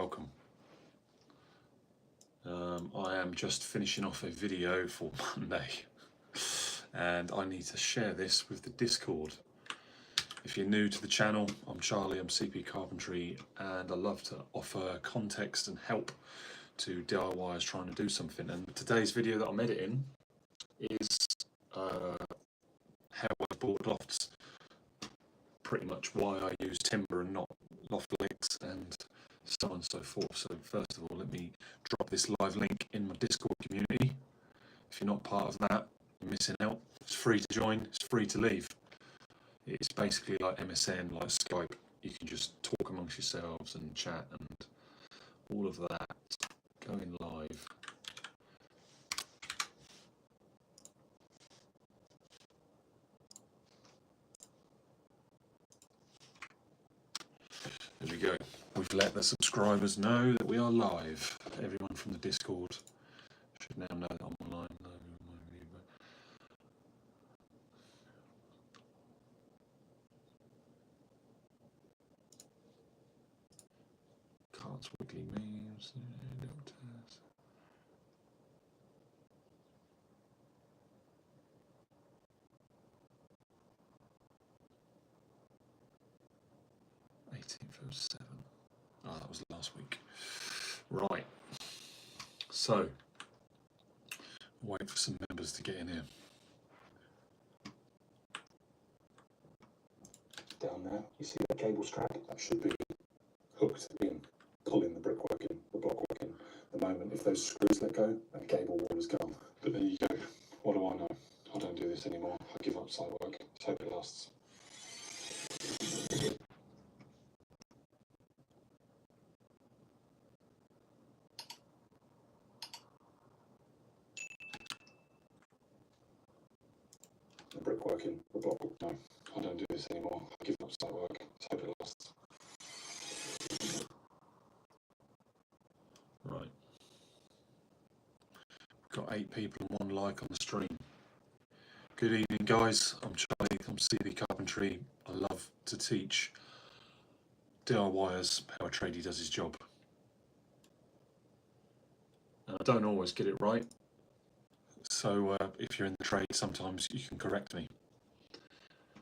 welcome. I am just finishing off a video for Monday and I need to share this with the Discord. If you're new to the channel, I'm Charlie, I'm CP Carpentry, and I love to offer context and help to DIYers trying to do something. And today's video that I'm editing is how I bought lofts, pretty much why I use timber and not loft legs, and so on and so forth. So first of all, let me drop this live link in my Discord community. If you're not part of that, you're missing out. It's free to join, it's free to leave. It's basically like MSN, like Skype. You can just talk amongst yourselves and chat and all of that. Going live. There we go. We've let the subscribers know that we are live. Everyone from the Discord should now know that I'm online. Cards, weekly memes, doctors. Oh, that was last week. Right. So, wait for some members to get in here. Down there, you see the cable strap? That should be hooked in, pulling the brickwork in, the blockwork in. At the moment, if those screws let go, that cable wall is gone. But there you go. What do I know? I don't do this anymore. I give up site work. Let's hope it lasts. The brickwork in, the blockwork. No, I don't do this anymore. I give up site work. Let's hope it lasts. Right. Got 8 people and 1 like on the stream. Good evening, guys. I'm Charlie. I'm CP Carpentry. I love to teach DIYers how a tradie does his job. And I don't always get it right. So if you're in the trade, sometimes you can correct me.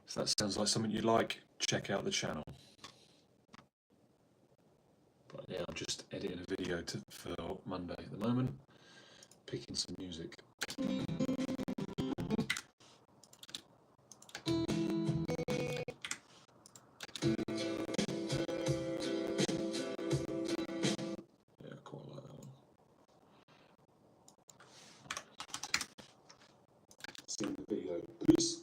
If that sounds like something you like, check out the channel. But yeah, I'm just editing a video for Monday at the moment, picking some music. Yeah, quite like that one. See the video, please.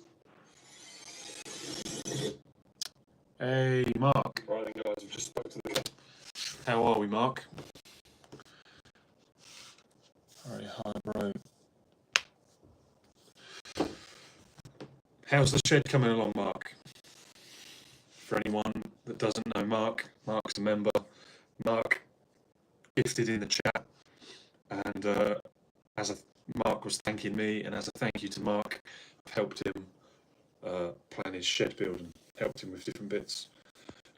Hey, Mark. Right then, guys, we've just spoke to the. How are we, Mark? Very high, bro. How's the shed coming along, Mark? For anyone that doesn't know Mark, Mark's a member. Mark gifted in the chat, and Mark was thanking me, and as a thank you to Mark, I've helped him plan his shed build and helped him with different bits,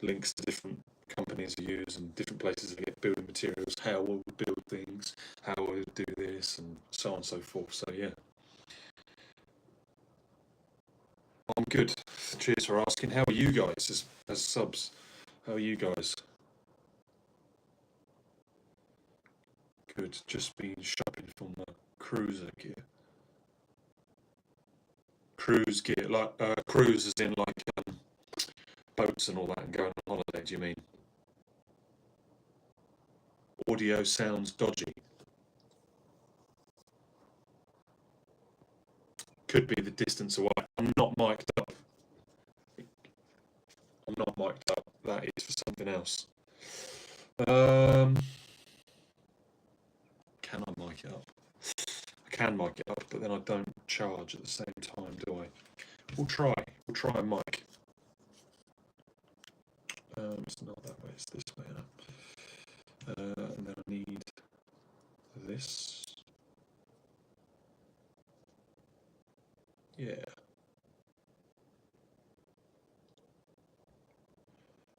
links to different companies I use and different places I get building materials, how I would build things, how I would do this, and so on and so forth. So yeah, I'm good. Cheers for asking. How are you guys as subs? How are you guys? Good. Just been shopping for my cruiser gear. Cruise gear, like cruise as in like boats and all that, and going on holiday. Do you mean? Audio sounds dodgy. Could be the distance away. I'm not mic'd up. I'm not mic'd up. That is for something else. Can I mic it up? I can mic it up, but then I don't charge at the same time, do I? We'll try a mic. It's not that way, it's this way now. And then I need this. Yeah.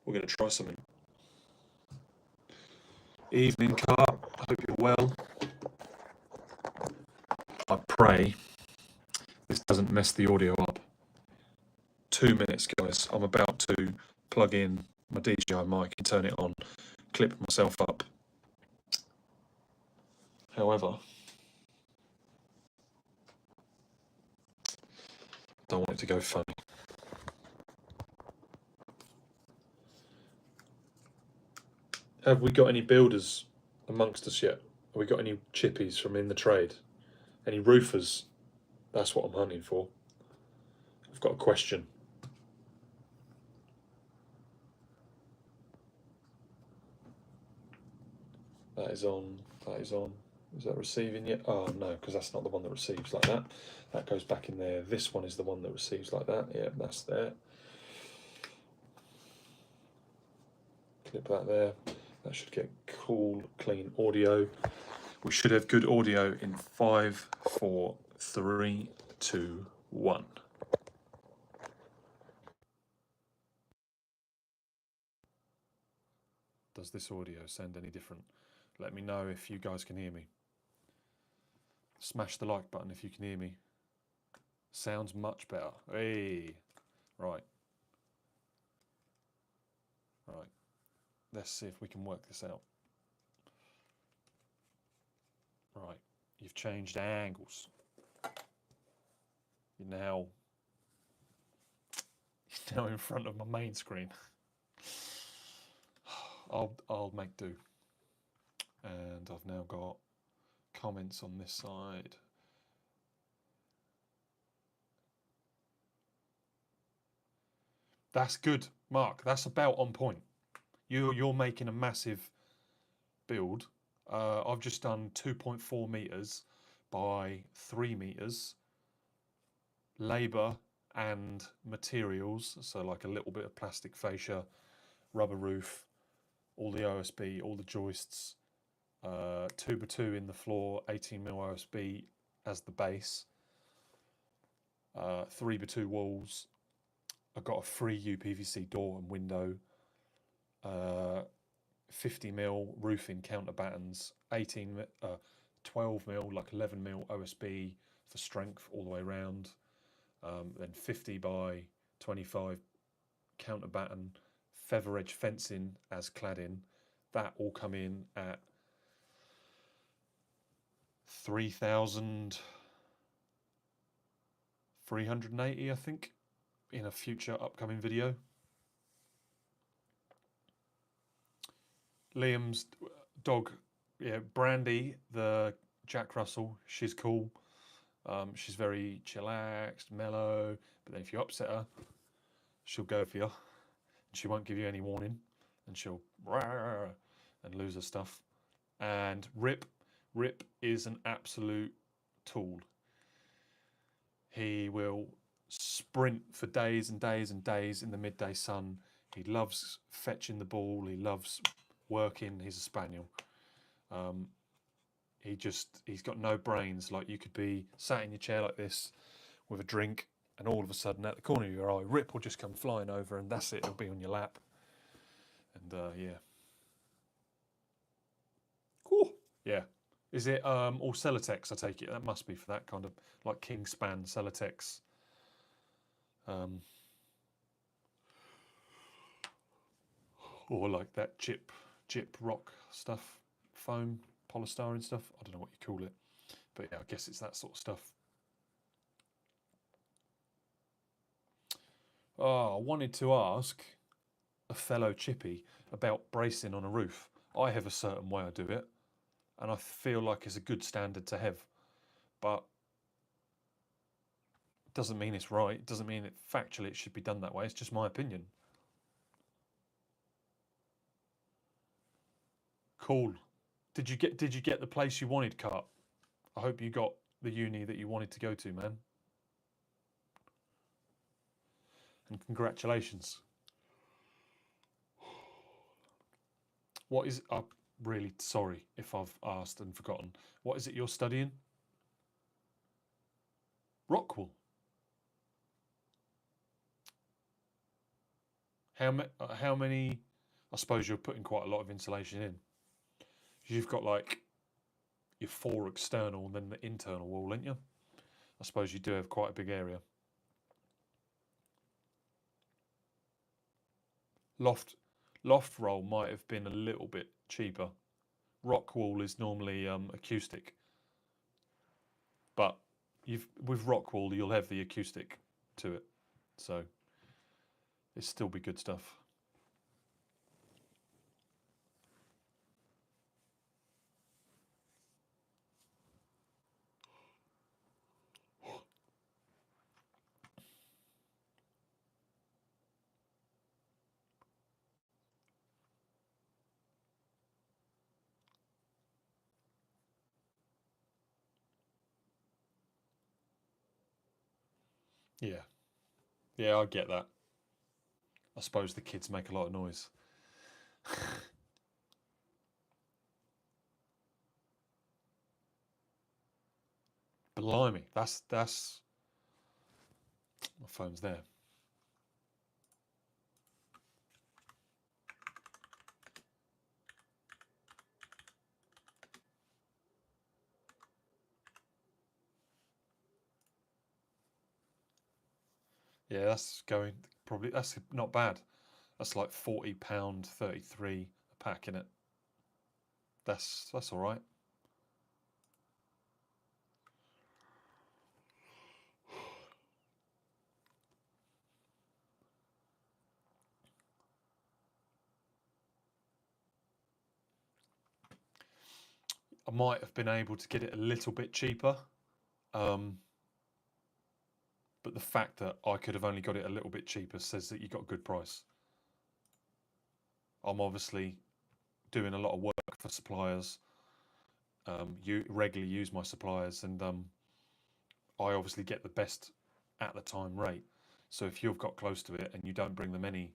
We're going to try something. Evening, Car. Hope you're well. I pray this doesn't mess the audio up. 2 minutes, guys. I'm about to plug in my DJI mic and turn it on, clip myself up. However, don't want it to go funny. Have we got any builders amongst us yet? Have we got any chippies from in the trade? Any roofers? That's what I'm hunting for. I've got a question. That is on. That is on. Is that receiving yet? Oh no, because that's not the one that receives like that. That goes back in there. This one is the one that receives like that. Yeah, that's there. Clip that there. That should get cool, clean audio. We should have good audio in 5, 4, 3, 2, 1. Does this audio sound any different? Let me know if you guys can hear me. Smash the like button if you can hear me. Sounds much better. Hey, right. Right. Let's see if we can work this out. Right. You've changed angles. You're now in front of my main screen. I'll make do. And I've now got comments on this side. That's good, Mark. That's about on point. You're making a massive build. I've just done 2.4 meters by 3 meters. Labour and materials, so like a little bit of plastic fascia, rubber roof, all the OSB, all the joists, 2x2 in the floor, 18mm OSB as the base, 3x2 walls. I've got a free UPVC door and window, 50mm roofing counterbattens, 12mm, like 11mm OSB for strength all the way around, then 50 by 25 counterbatten, feather edge fencing as cladding. That all come in at 3,380, I think, in a future upcoming video. Liam's dog, yeah, Brandy, the Jack Russell, she's cool. She's very chillaxed, mellow, but then if you upset her, she'll go for you. She won't give you any warning, and she'll and lose her stuff. And Rip is an absolute tool. He will sprint for days and days and days in the midday sun. He loves fetching the ball. He loves working. He's a spaniel. He's got no brains. Like, you could be sat in your chair like this with a drink, and all of a sudden, at the corner of your eye, Rip will just come flying over, and that's it. It'll be on your lap. And yeah. Cool. Yeah. Is it all Celotex, I take it? That must be for that kind of, like, Kingspan Celotex. Or like that chip rock stuff, foam, polystyrene stuff. I don't know what you call it. But yeah, I guess it's that sort of stuff. Oh, I wanted to ask a fellow chippy about bracing on a roof. I have a certain way I do it, and I feel like it's a good standard to have. But it doesn't mean it's right. It doesn't mean factually it should be done that way. It's just my opinion. Cool. Did you get the place you wanted, Cart? I hope you got the uni that you wanted to go to, man. And congratulations. What is... I'm really sorry if I've asked and forgotten. What is it you're studying? Rockwool. How many... I suppose you're putting quite a lot of insulation in. You've got like your 4 external and then the internal wall, ain't you? I suppose you do have quite a big area. Loft roll might have been a little bit cheaper. Rock wool is normally acoustic, but with rock wool you'll have the acoustic to it, so it'll still be good stuff. Yeah, I get that. I suppose the kids make a lot of noise. Blimey, that's my phone's there. Yeah, that's going probably. That's not bad. That's like £40, 33 a pack in it. That's all right. I might have been able to get it a little bit cheaper, but the fact that I could have only got it a little bit cheaper says that you got a good price. I'm obviously doing a lot of work for suppliers. You regularly use my suppliers, and I obviously get the best at the time rate. So if you've got close to it and you don't bring them any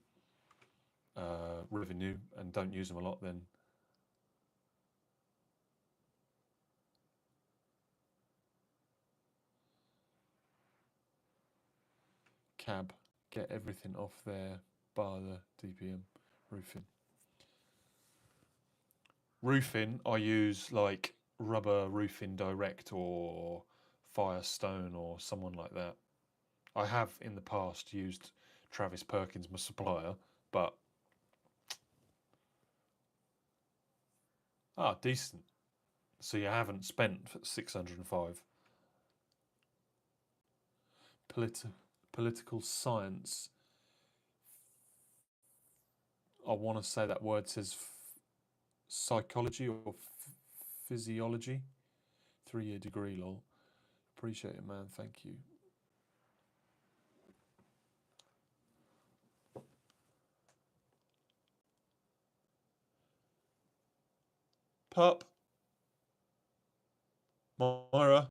revenue and don't use them a lot, then cab, get everything off there bar the DPM roofing. Roofing, I use like Rubber Roofing Direct or Firestone or someone like that. I have in the past used Travis Perkins, my supplier, but decent. So you haven't spent 605. Political science. I want to say that word says psychology or physiology. 3-year degree, lol. Appreciate it, man. Thank you. Pup. Mara,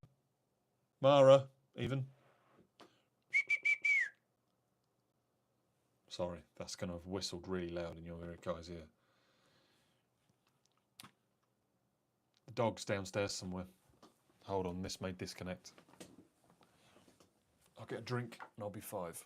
even. Sorry, that's going to have whistled really loud in your ear, guys' ear. The dog's downstairs somewhere. Hold on, this may disconnect. I'll get a drink and I'll be 5.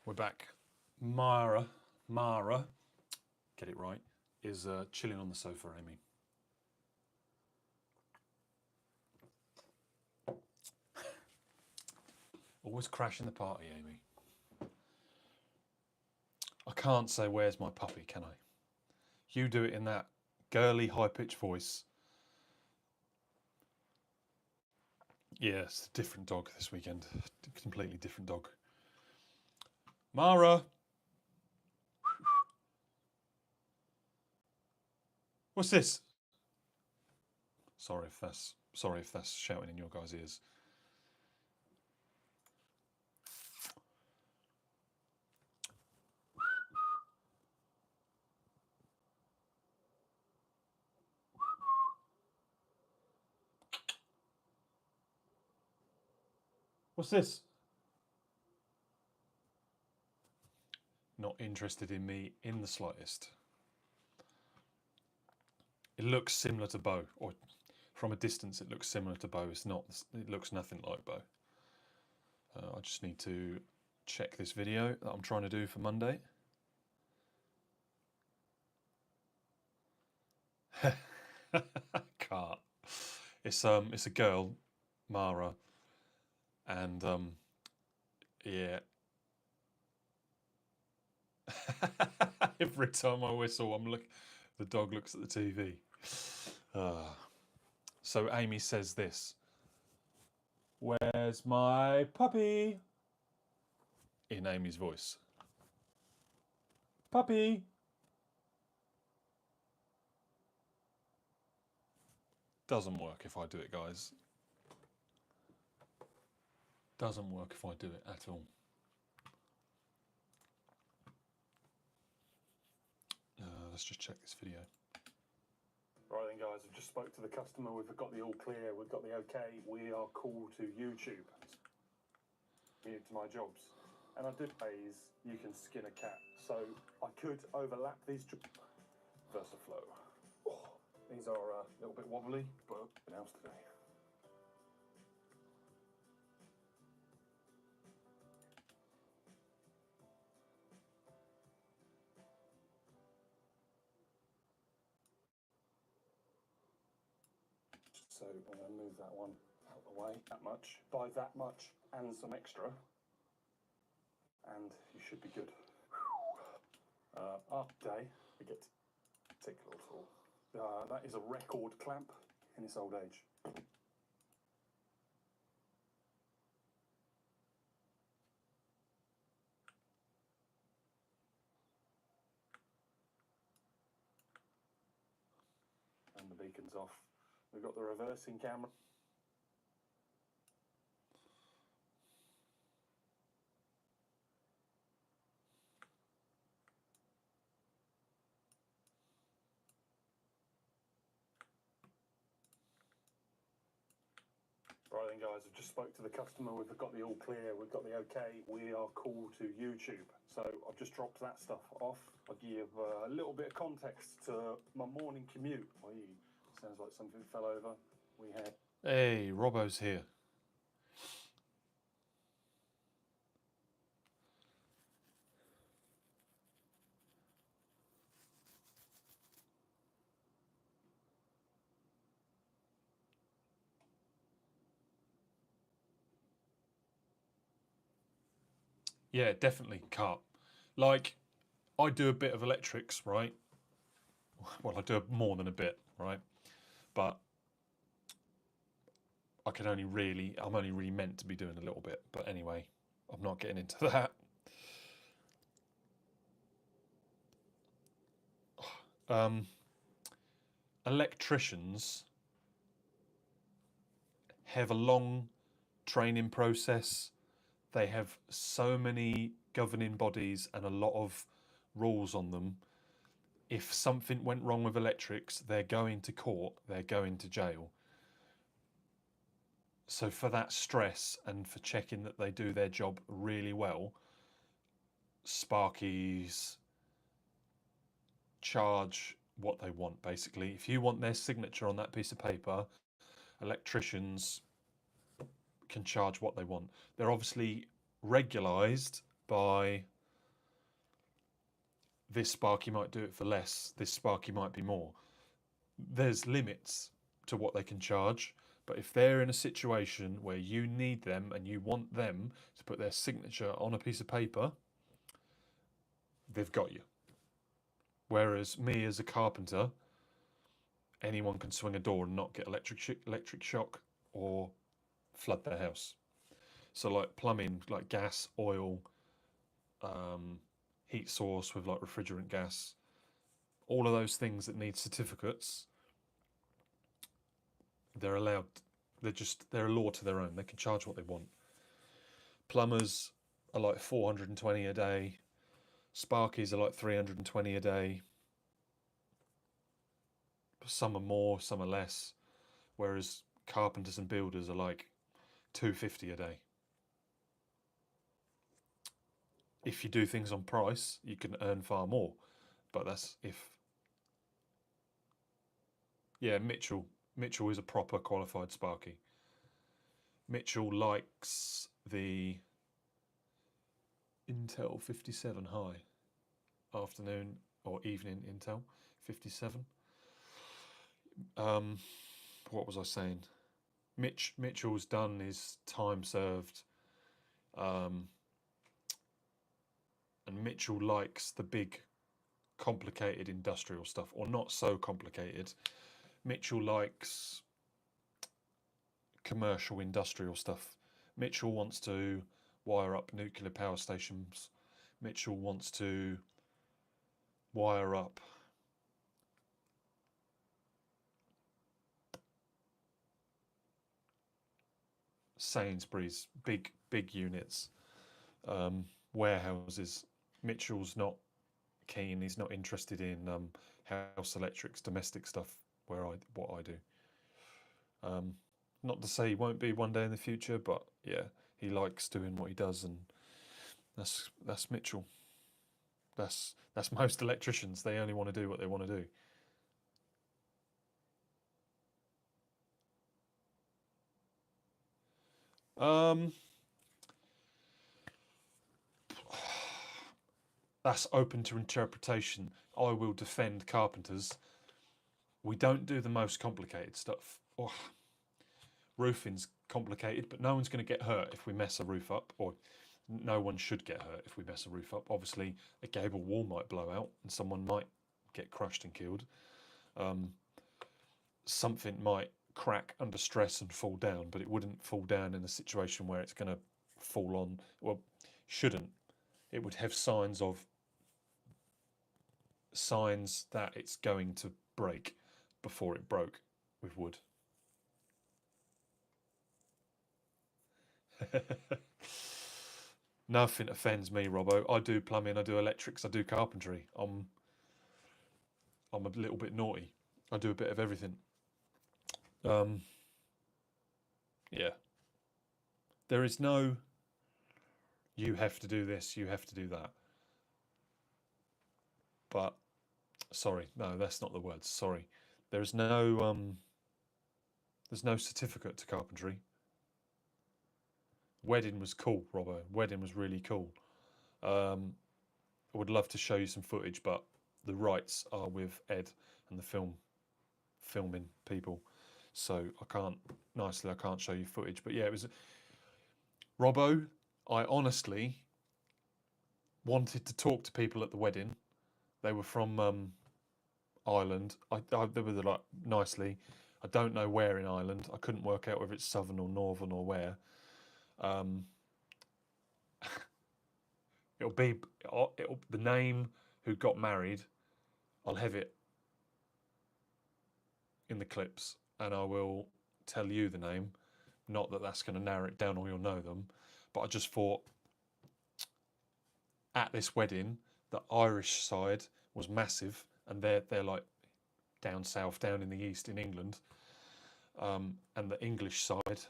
We're back. Mara, get it right, is chilling on the sofa, Amy. Always crashing the party, Amy. I can't say where's my puppy, can I? You do it in that girly, high-pitched voice. Yeah, it's a different dog this weekend. Completely different dog. Mara! What's this? Sorry if that's shouting in your guys' ears. What's this? Not interested in me in the slightest. It looks similar to Bo, or from a distance it looks similar to Bo. It's not. It looks nothing like Bo. I just need to check this video that I'm trying to do for Monday. Can't. It's a girl, Mara, and yeah. Every time I whistle, the dog looks at the TV. So Amy says this. Where's my puppy? In Amy's voice. Puppy. Doesn't work if I do it, guys. Doesn't work if I do it at all. Let's just check this video. Right then, guys, I've just spoke to the customer. We've got the all clear. We've got the okay. We are cool to YouTube. New to my jobs. And I do ways you can skin a cat. So I could overlap these VersaFlow. Oh, these are a little bit wobbly, but nothing else today. So I'm going to move that one out the way, that much, buy that much and some extra, and you should be good. After day, we get to take a little tool. That is a record clamp in its old age. And the beacon's off. We've got the reversing camera. Right then, guys, I've just spoke to the customer. We've got the all clear. We've got the okay. We are cool to YouTube. So I've just dropped that stuff off. I'll give a little bit of context to my morning commute. Sounds like something fell over. We had... Hey, Robo's here. Yeah, definitely cut. Like, I do a bit of electrics, right? Well, I do more than a bit, right? But I'm only really meant to be doing a little bit. But anyway, I'm not getting into that. Electricians have a long training process. They have so many governing bodies and a lot of rules on them. If something went wrong with electrics, they're going to court, they're going to jail. So for that stress and for checking that they do their job really well, Sparkies charge what they want, basically. If you want their signature on that piece of paper, Electricians can charge what they want. They're obviously regularized by this Sparky might do it for less, this Sparky might be more. There's limits to what they can charge, but if they're in a situation where you need them and you want them to put their signature on a piece of paper, they've got you. Whereas me as a carpenter, anyone can swing a door and not get electric shock or flood their house. So like plumbing, like gas, oil, heat source with like refrigerant gas, all of those things that need certificates, they're allowed. They're a law to their own. They can charge what they want. Plumbers are like 420 a day. Sparkies are like 320 a day. Some are more, some are less. Whereas carpenters and builders are like 250 a day. If you do things on price, you can earn far more. But that's if... Yeah, Mitchell is a proper qualified Sparky. Mitchell likes the Intel 57 high. Afternoon or evening Intel 57. What was I saying? Mitchell's done his time served. And Mitchell likes the big, complicated industrial stuff, or not so complicated. Mitchell likes commercial industrial stuff. Mitchell wants to wire up nuclear power stations. Mitchell wants to wire up Sainsbury's, big units, warehouses. Mitchell's not keen. He's not interested in house electrics, domestic stuff. What I do. Not to say he won't be one day in the future, but yeah, he likes doing what he does, and that's Mitchell. That's most electricians. They only want to do what they want to do. That's open to interpretation. I will defend carpenters. We don't do the most complicated stuff. Oh, roofing's complicated, but no one's going to get hurt if we mess a roof up, or no one should get hurt if we mess a roof up. Obviously, a gable wall might blow out and someone might get crushed and killed. Something might crack under stress and fall down, but it wouldn't fall down in a situation where it's going to fall on. Well, shouldn't. It would have signs that it's going to break before it broke with wood. Nothing offends me, Robo. I do plumbing, I do electrics, I do carpentry. I'm a little bit naughty. I do a bit of everything. Yeah. There is no, you have to do this, you have to do that. But, sorry, no, that's not the word. Sorry. There's no certificate to carpentry. Wedding was cool, Robbo. Wedding was really cool. I would love to show you some footage, but the rights are with Ed and the filming people, so I can't show you footage. But yeah, it was Robbo. I honestly wanted to talk to people at the wedding. They were from Ireland. They were like nicely. I don't know where in Ireland. I couldn't work out whether it's southern or northern or where. It'll be the name who got married. I'll have it in the clips, and I will tell you the name. Not that that's going to narrow it down or you'll know them, but I just thought at this wedding, the Irish side was massive, and they're like down south, down in the east in England, and the English side,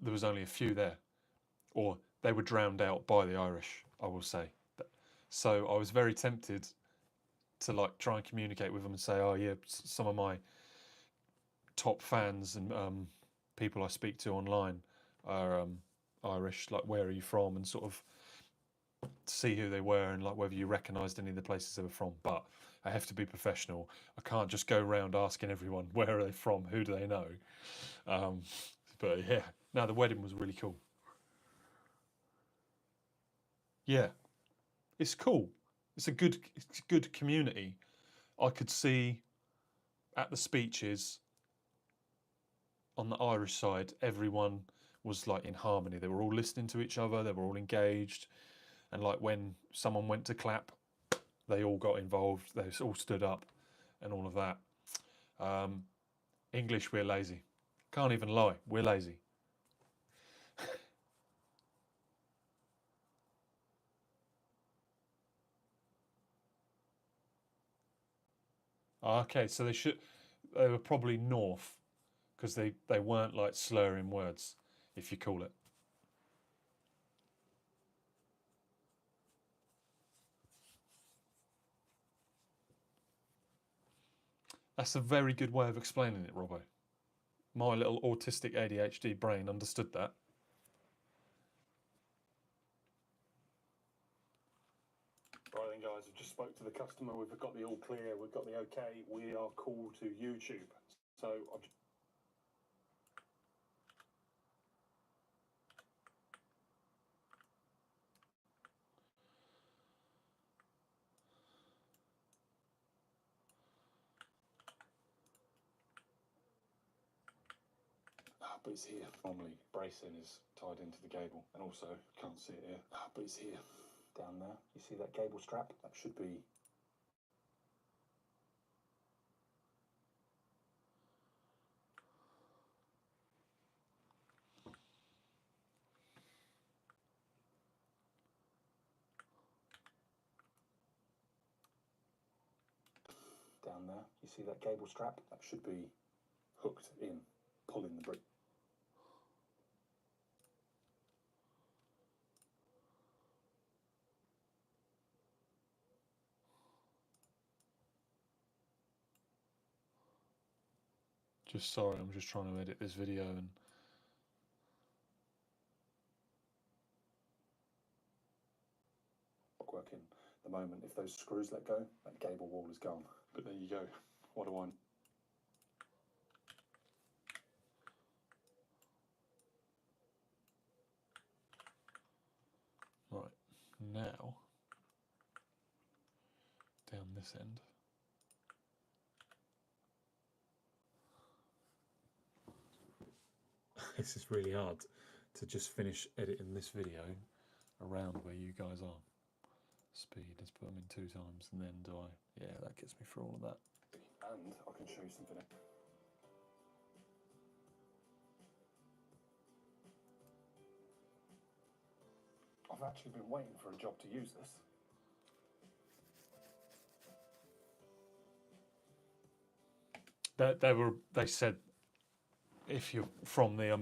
there was only a few there, or they were drowned out by the Irish, I will say. So I was very tempted to like try and communicate with them and say, oh yeah, some of my top fans and people I speak to online are Irish, like where are you from, and sort of see who they were and like whether you recognised any of the places they were from. But I have to be professional. I can't just go around asking everyone where are they from, who do they know. But yeah, no, the wedding was really cool. Yeah, it's cool. It's a good community. I could see at the speeches on the Irish side, everyone was like in harmony. They were all listening to each other. They were all engaged. And like when someone went to clap, they all got involved. They all stood up and all of that. English, we're lazy. Can't even lie. We're lazy. Okay, so they were probably north because they weren't like slurring words, if you call it. That's a very good way of explaining it, Robo. My little autistic ADHD brain understood that. Right then, guys, I've just spoke to the customer. We've got the all clear. We've got the okay. We are cool to YouTube. So I've but it's here. Normally bracing is tied into the cable, and also can't see it here. But it's here, down there. You see that cable strap? That should be down there. You see that cable strap? That should be hooked in, pulling the brick. Just sorry, I'm just trying to edit this video and working. The moment if those screws let go, that cable wall is gone. But there you go. What do I? Right, now down this end. This is really hard to just finish editing this video around where you guys are. Speed, let's put them in 2 times, and then do I? Yeah, that gets me through all of that. And I can show you something. I've actually been waiting for a job to use this. They said if you're from the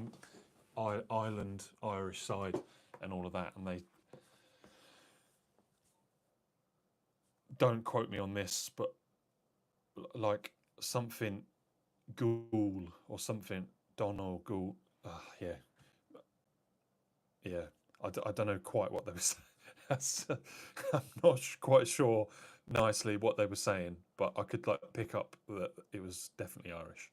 island Irish side and all of that, and they don't quote me on this, but like something ghoul or something Donald ghoul. Yeah. I don't know quite what they were saying. I'm not quite sure nicely what they were saying, but I could like pick up that it was definitely Irish.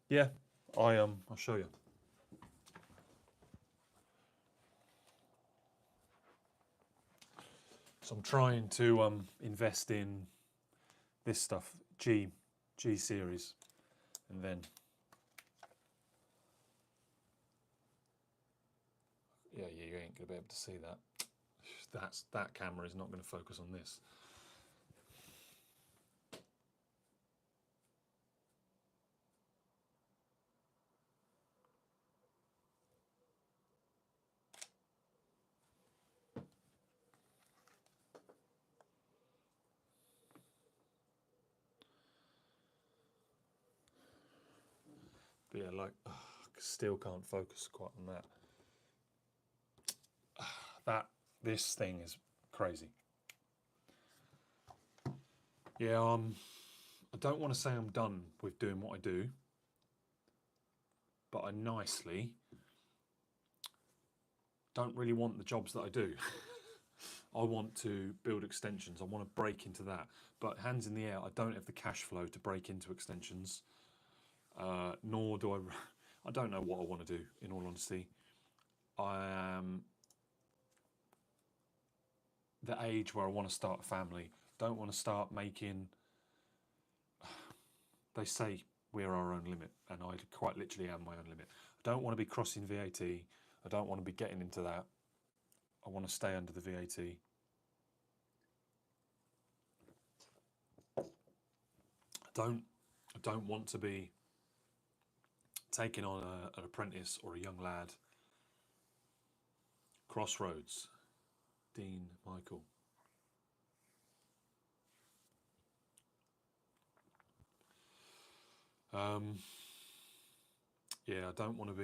Yeah, I'll show you. So I'm trying to invest in this stuff, G series, and then yeah, you ain't gonna be able to see that. That camera is not going to focus on this. But yeah, like, still can't focus quite on that. This thing is crazy. Yeah, I don't want to say I'm done with doing what I do, but I nicely don't really want the jobs that I do. I want to build extensions. I want to break into that. But hands in the air, I don't have the cash flow to break into extensions. Nor do I don't know what I want to do, in all honesty. I am the age where I want to start a family. Don't want to start making. They say we're our own limit, and I quite literally am my own limit. I don't want to be crossing VAT. I don't want to be getting into that. I want to stay under the VAT. I don't want to be taking on an apprentice or a young lad. Crossroads, Dean Michael. Yeah, I don't want to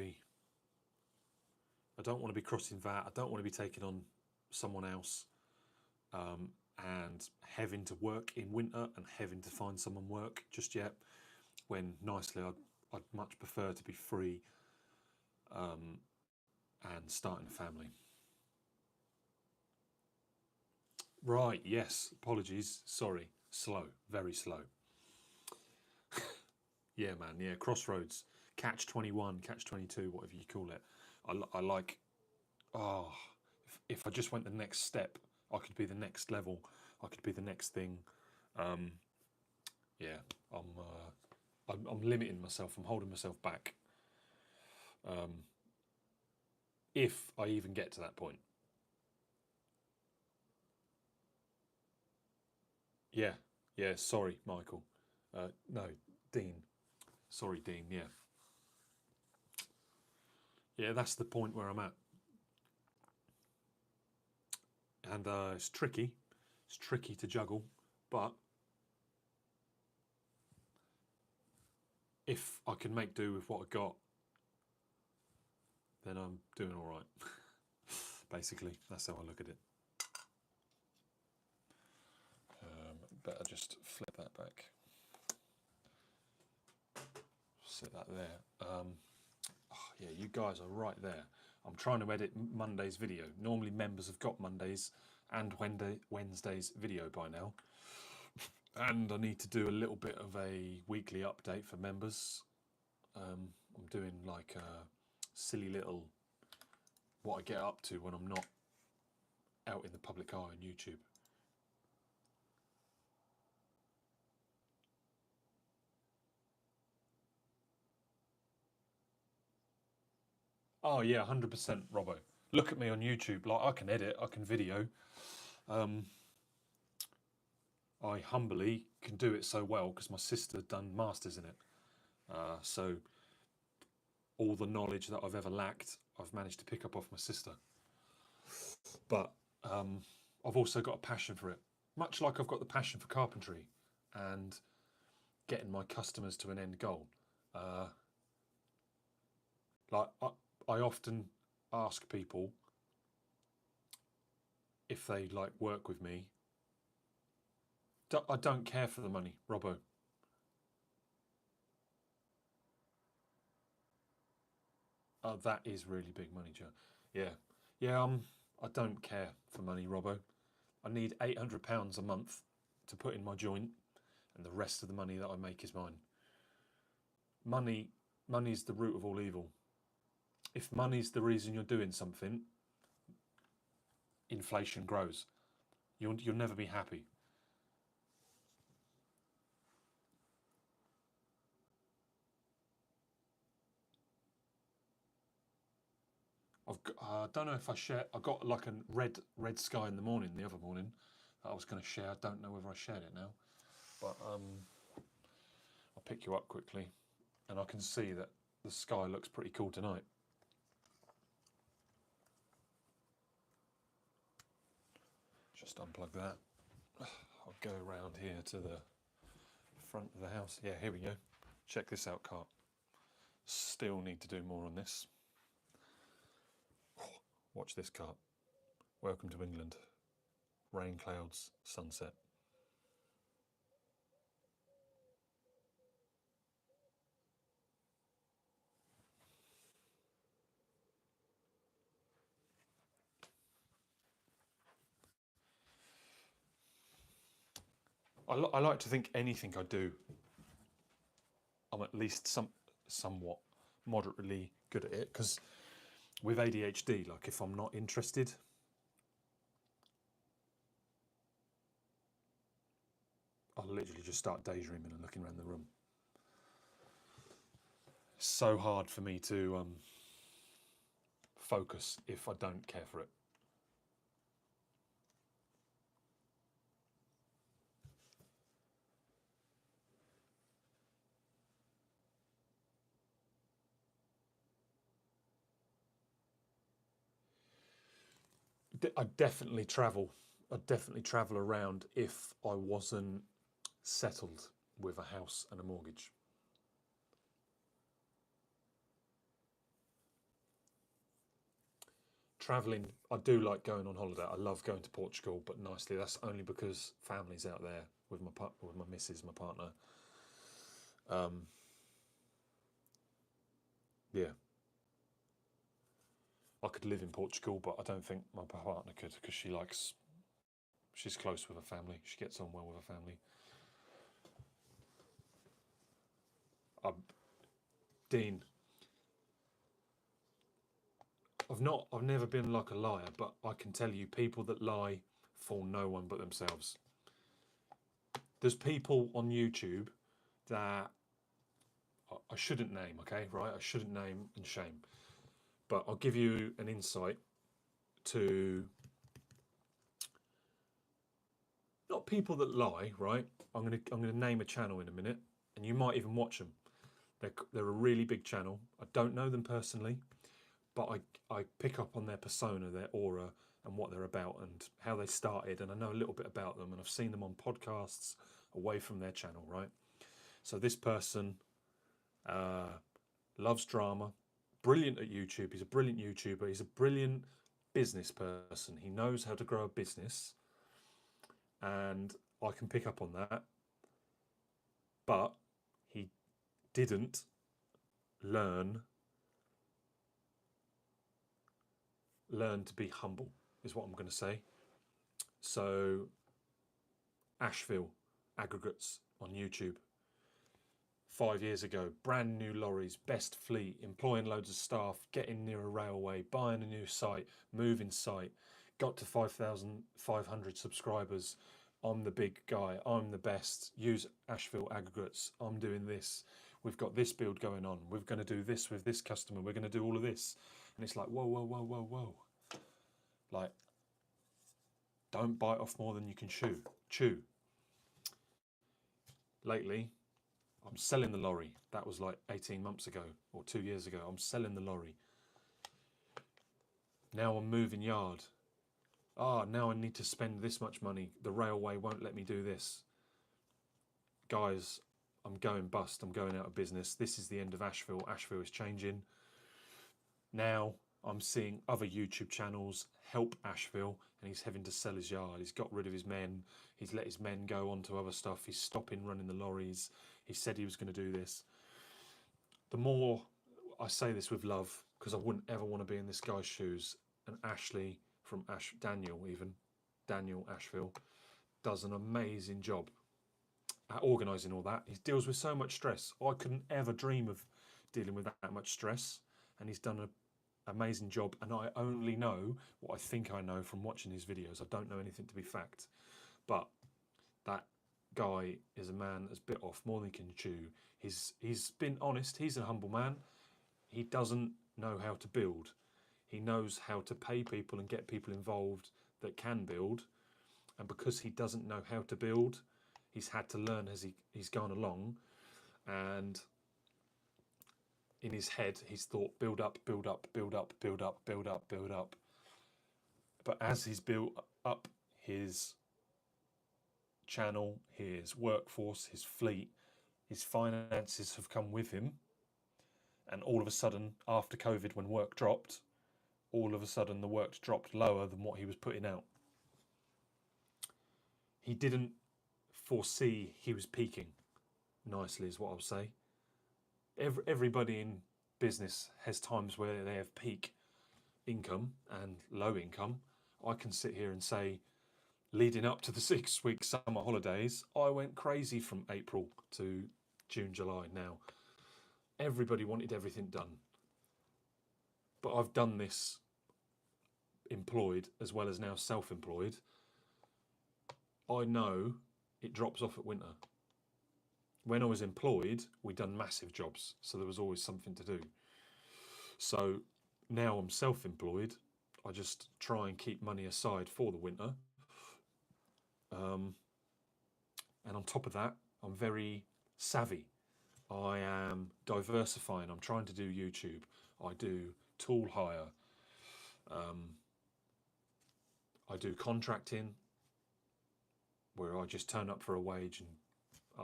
be crossing VAT. I don't want to be taking on someone else and having to work in winter and having to find someone work just yet, when nicely I'd much prefer to be free and starting a family. Right, yes, apologies, sorry, slow, very slow. Yeah, man, yeah, crossroads, catch 21, catch 22, whatever you call it. I like, oh, if I just went the next step, I could be the next level, I could be the next thing. Yeah, I'm limiting myself, I'm holding myself back. If I even get to that point. Yeah, sorry, Michael. No, Dean. Sorry, Dean, yeah. Yeah, that's the point where I'm at. And it's tricky. It's tricky to juggle, but if I can make do with what I got, then I'm doing all right. Basically, that's how I look at it. Better just flip that back. Sit that there. Oh, yeah, you guys are right there. I'm trying to edit Monday's video. Normally members have got Mondays and Wednesday's video by now. And I need to do a little bit of a weekly update for members. I'm doing like a silly little what I get up to when I'm not out in the public eye on YouTube. Oh yeah, 100%, Robo. Look at me on YouTube. Like I can edit, I can video. I humbly can do it so well because my sister done masters in it. So all the knowledge that I've ever lacked, I've managed to pick up off my sister. But I've also got a passion for it, much like I've got the passion for carpentry and getting my customers to an end goal. Like I often ask people if they like work with me. I don't care for the money, Robbo. Oh, that is really big money, Joe. Yeah, yeah. I don't care for money, Robbo. I need £800 a month to put in my joint, and the rest of the money that I make is mine. Money's the root of all evil. If money's the reason you're doing something, inflation grows. You'll never be happy. I don't know if I share. I got like a red sky in the morning, the other morning, that I was going to share. I don't know whether I shared it now, but I'll pick you up quickly, and I can see that the sky looks pretty cool tonight. Just unplug that. I'll go around here to the front of the house. Yeah, here we go. Check this out, Carp. Still need to do more on this. Watch this, Carp. Welcome to England. Rain, clouds, sunset. I like to think anything I do, I'm at least somewhat moderately good at it, because with ADHD, like if I'm not interested, I'll literally just start daydreaming and looking around the room. It's so hard for me to focus if I don't care for it. I'd definitely travel around if I wasn't settled with a house and a mortgage. Traveling, I do like going on holiday. I love going to Portugal, but nicely. That's only because family's out there with my missus, my partner. Yeah. I could live in Portugal, but I don't think my partner could, because she's close with her family. She gets on well with her family. Dean, I've never been like a liar, but I can tell you, people that lie fool no one but themselves. There's people on YouTube that I shouldn't name, okay, right? I shouldn't name and shame, but I'll give you an insight to not people that lie, right? I'm gonna name a channel in a minute, and you might even watch them. They're a really big channel. I don't know them personally, but I pick up on their persona, their aura, and what they're about, and how they started, and I know a little bit about them, and I've seen them on podcasts away from their channel, right? So this person loves drama, brilliant at YouTube. He's a brilliant YouTuber. He's a brilliant business person. He knows how to grow a business, and I can pick up on that. But he didn't learn to be humble, is what I'm going to say. So Asheville aggregates on YouTube. 5 years ago, brand new lorries, best fleet, employing loads of staff, getting near a railway, buying a new site, moving site, got to 5,500 subscribers. I'm the big guy, I'm the best, use Asheville aggregates, I'm doing this, we've got this build going on, we're going to do this with this customer, we're going to do all of this. And it's like, whoa, whoa, whoa, whoa, whoa. Like, don't bite off more than you can chew. Lately, I'm selling the lorry. That was like 18 months ago or 2 years ago. I'm selling the lorry. Now I'm moving yard. Now I need to spend this much money. The railway won't let me do this. Guys, I'm going bust. I'm going out of business. This is the end of Asheville. Asheville is changing. Now I'm seeing other YouTube channels help Asheville, and he's having to sell his yard. He's got rid of his men. He's let his men go on to other stuff. He's stopping running the lorries. He said he was going to do this. The more I say this with love, because I wouldn't ever want to be in this guy's shoes, and Ashley from Daniel Asheville, does an amazing job at organising all that. He deals with so much stress. I couldn't ever dream of dealing with that much stress, and he's done an amazing job, and I only know what I think I know from watching his videos. I don't know anything to be fact, but that guy is a man that's bit off more than he can chew. He's been honest. He's a humble man. He doesn't know how to build. He knows how to pay people and get people involved that can build, and because he doesn't know how to build, he's had to learn as he's gone along, and in his head he's thought build up, build up, build up, build up, build up, build up. But as he's built up his channel, his workforce, his fleet, his finances have come with him, and all of a sudden, after COVID, when work dropped, all of a sudden the work dropped lower than what he was putting out. He didn't foresee he was peaking, nicely is what I'll say. Everybody in business has times where they have peak income and low income. I can sit here and say, leading up to the 6-week summer holidays, I went crazy from April to June, July. Now, everybody wanted everything done. But I've done this employed as well as now self-employed. I know it drops off at winter. When I was employed, we'd done massive jobs, so there was always something to do. So now I'm self-employed, I just try and keep money aside for the winter. And on top of that, I'm very savvy. I am diversifying. I'm trying to do YouTube. I do tool hire. I do contracting, where I just turn up for a wage, and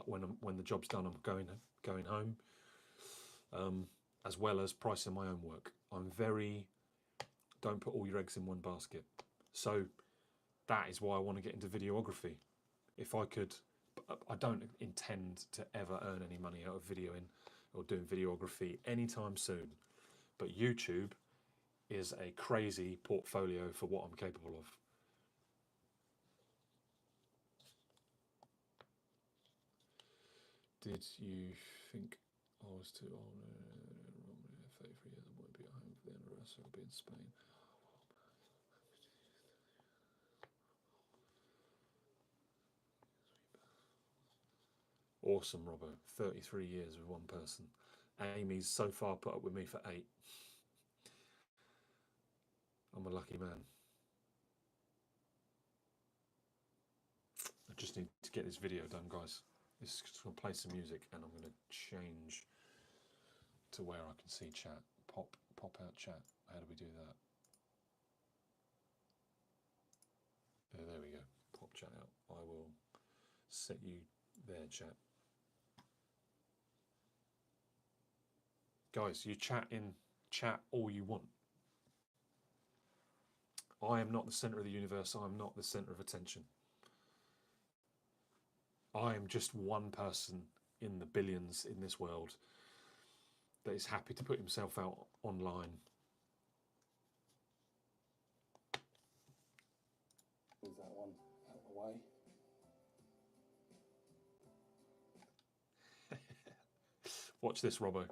when the job's done, I'm going home. As well as pricing my own work. I'm very, don't put all your eggs in one basket. So that is why I want to get into videography. If I could, I don't intend to ever earn any money out of videoing or doing videography anytime soon. But YouTube is a crazy portfolio for what I'm capable of. Did you think I was too old? 33 years, I won't be at home for the anniversary. I'll be in Spain. Awesome, Robo. 33 years with one person. Amy's so far put up with me for 8. I'm a lucky man. I just need to get this video done, guys. This is going to play some music, and I'm going to change to where I can see chat. Pop out chat. How do we do that? There we go. Pop chat out. I will set you there, chat. Guys, you chat all you want. I am not the centre of the universe. I am not the centre of attention. I am just one person in the billions in this world that is happy to put himself out online. Move that one out of the way. Watch this, Robo.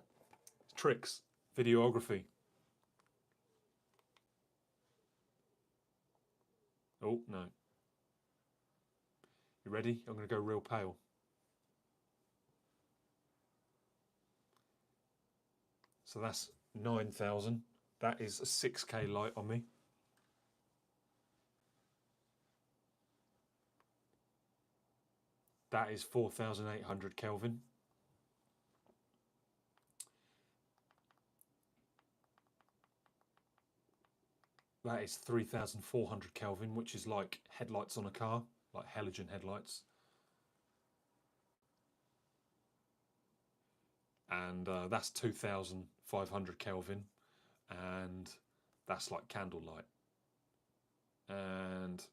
Tricks, videography. Oh, no. You ready? I'm going to go real pale. So that's 9,000. That is a 6K light on me. That is 4,800 Kelvin. That is 3,400 Kelvin, which is like headlights on a car, like halogen headlights. And that's 2,500 Kelvin, and that's like candlelight. And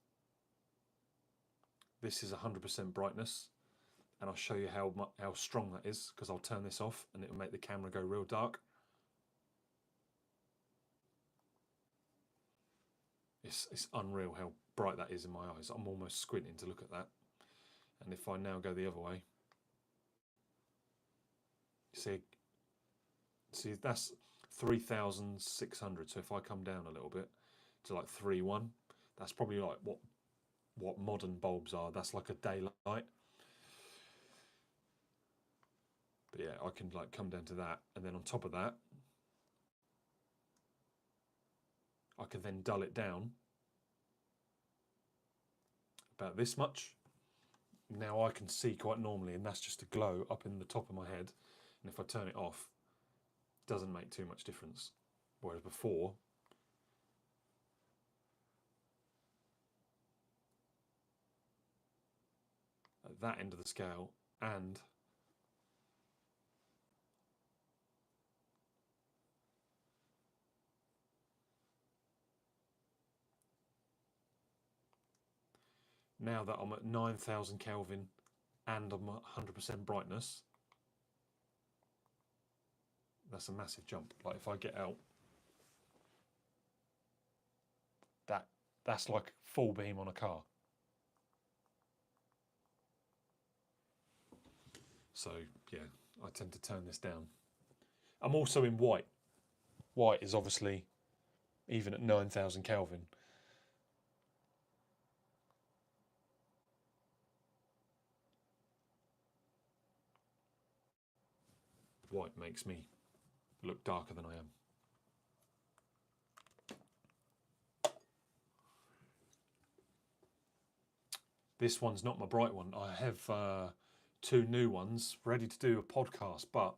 this is 100% brightness, and I'll show you how strong that is, because I'll turn this off and it will make the camera go real dark. It's unreal how bright that is in my eyes. I'm almost squinting to look at that. And if I now go the other way, see that's 3,600. So if I come down a little bit to like 3.1, that's probably like what modern bulbs are. That's like a daylight. But yeah, I can like come down to that, and then on top of that, I can then dull it down about this much. Now I can see quite normally, and that's just a glow up in the top of my head. And if I turn it off, it doesn't make too much difference. Whereas before, at that end of the scale, and now that I'm at 9,000 Kelvin and I'm at 100% brightness, that's a massive jump. Like if I get out, that's like full beam on a car. So yeah, I tend to turn this down. I'm also in white. White is obviously, even at 9,000 Kelvin, white makes me look darker than I am. This one's not my bright one. I have 2 new ones ready to do a podcast, but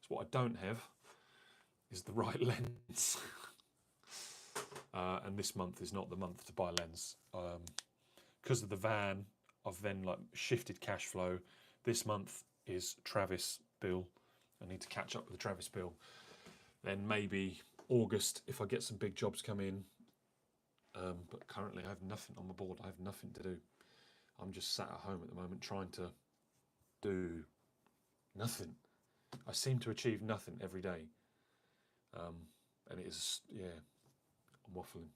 what I don't have is the right lens. And this month is not the month to buy a lens. Because of the van, I've then like shifted cash flow. This month is Travis bill. I need to catch up with the Travis bill. Then maybe August if I get some big jobs come in. But currently I have nothing on my board. I have nothing to do. I'm just sat at home at the moment trying to do nothing. I seem to achieve nothing every day. And it is, yeah, I'm waffling.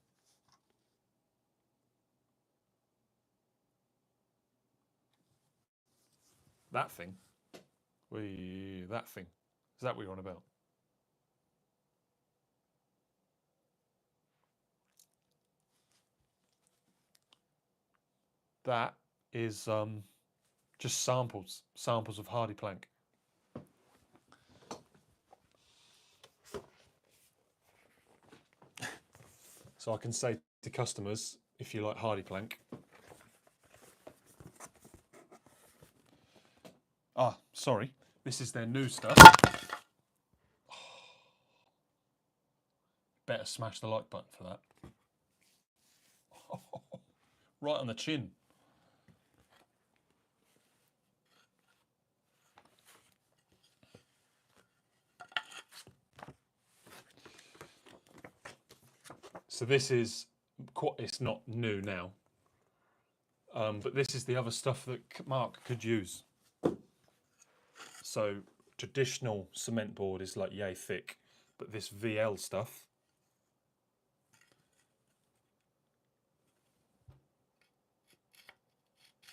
That thing? That thing. Is that what you're on about? That is just samples of hardy plank. So I can say to customers, if you like hardy plank, sorry, this is their new stuff. Better smash the like button for that. Right on the chin. So this is quite, it's not new now, but this is the other stuff that Mark could use. So traditional cement board is like yay thick, but this VL stuff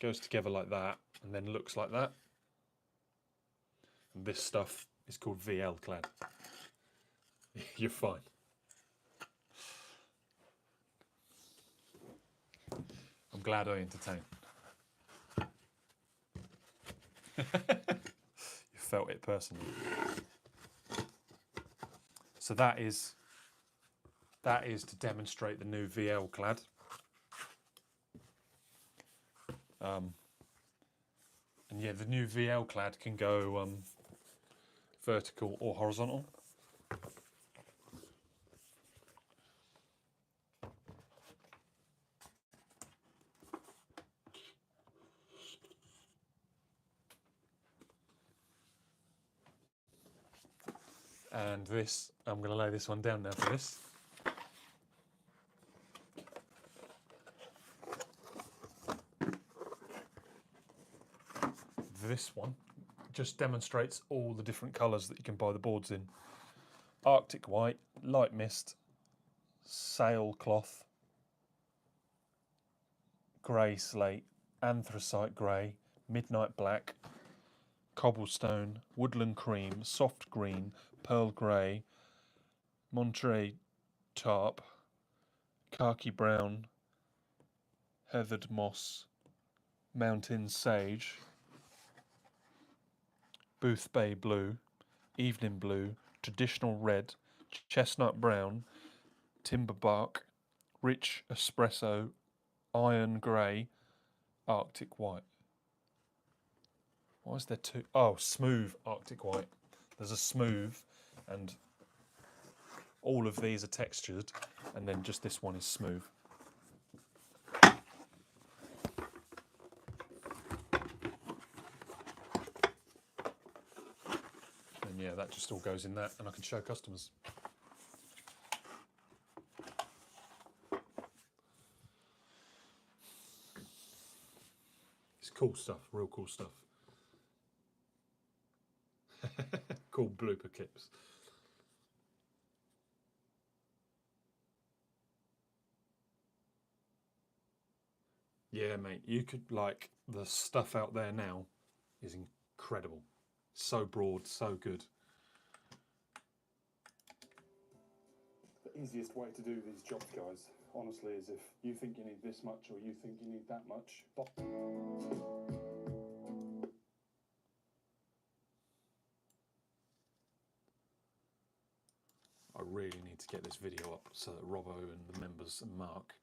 goes together like that and then looks like that. And this stuff is called VL clad. You're fine. I'm glad I entertained. You felt it personally. So that is to demonstrate the new VL clad. And yeah, the new VL clad can go vertical or horizontal. And this, I'm going to lay this one down now for this. This one just demonstrates all the different colours that you can buy the boards in. Arctic white, light mist, sailcloth, grey slate, anthracite grey, midnight black, cobblestone, woodland cream, soft green, pearl grey, Monterey tarp, khaki brown, heathered moss, mountain sage, Booth Bay blue, evening blue, traditional red, chestnut brown, timber bark, rich espresso, iron grey, Arctic white. Why is there two? Oh, smooth Arctic white. There's a smooth, and all of these are textured, and then just this one is smooth. And yeah, that just all goes in that, and I can show customers. It's cool stuff, real cool stuff. Cool blooper clips. Yeah, mate, you could, like, the stuff out there now is incredible. So broad, so good. The easiest way to do these jobs, guys, honestly, is if you think you need this much or you think you need that much. get this video up so that Robo and the members and Mark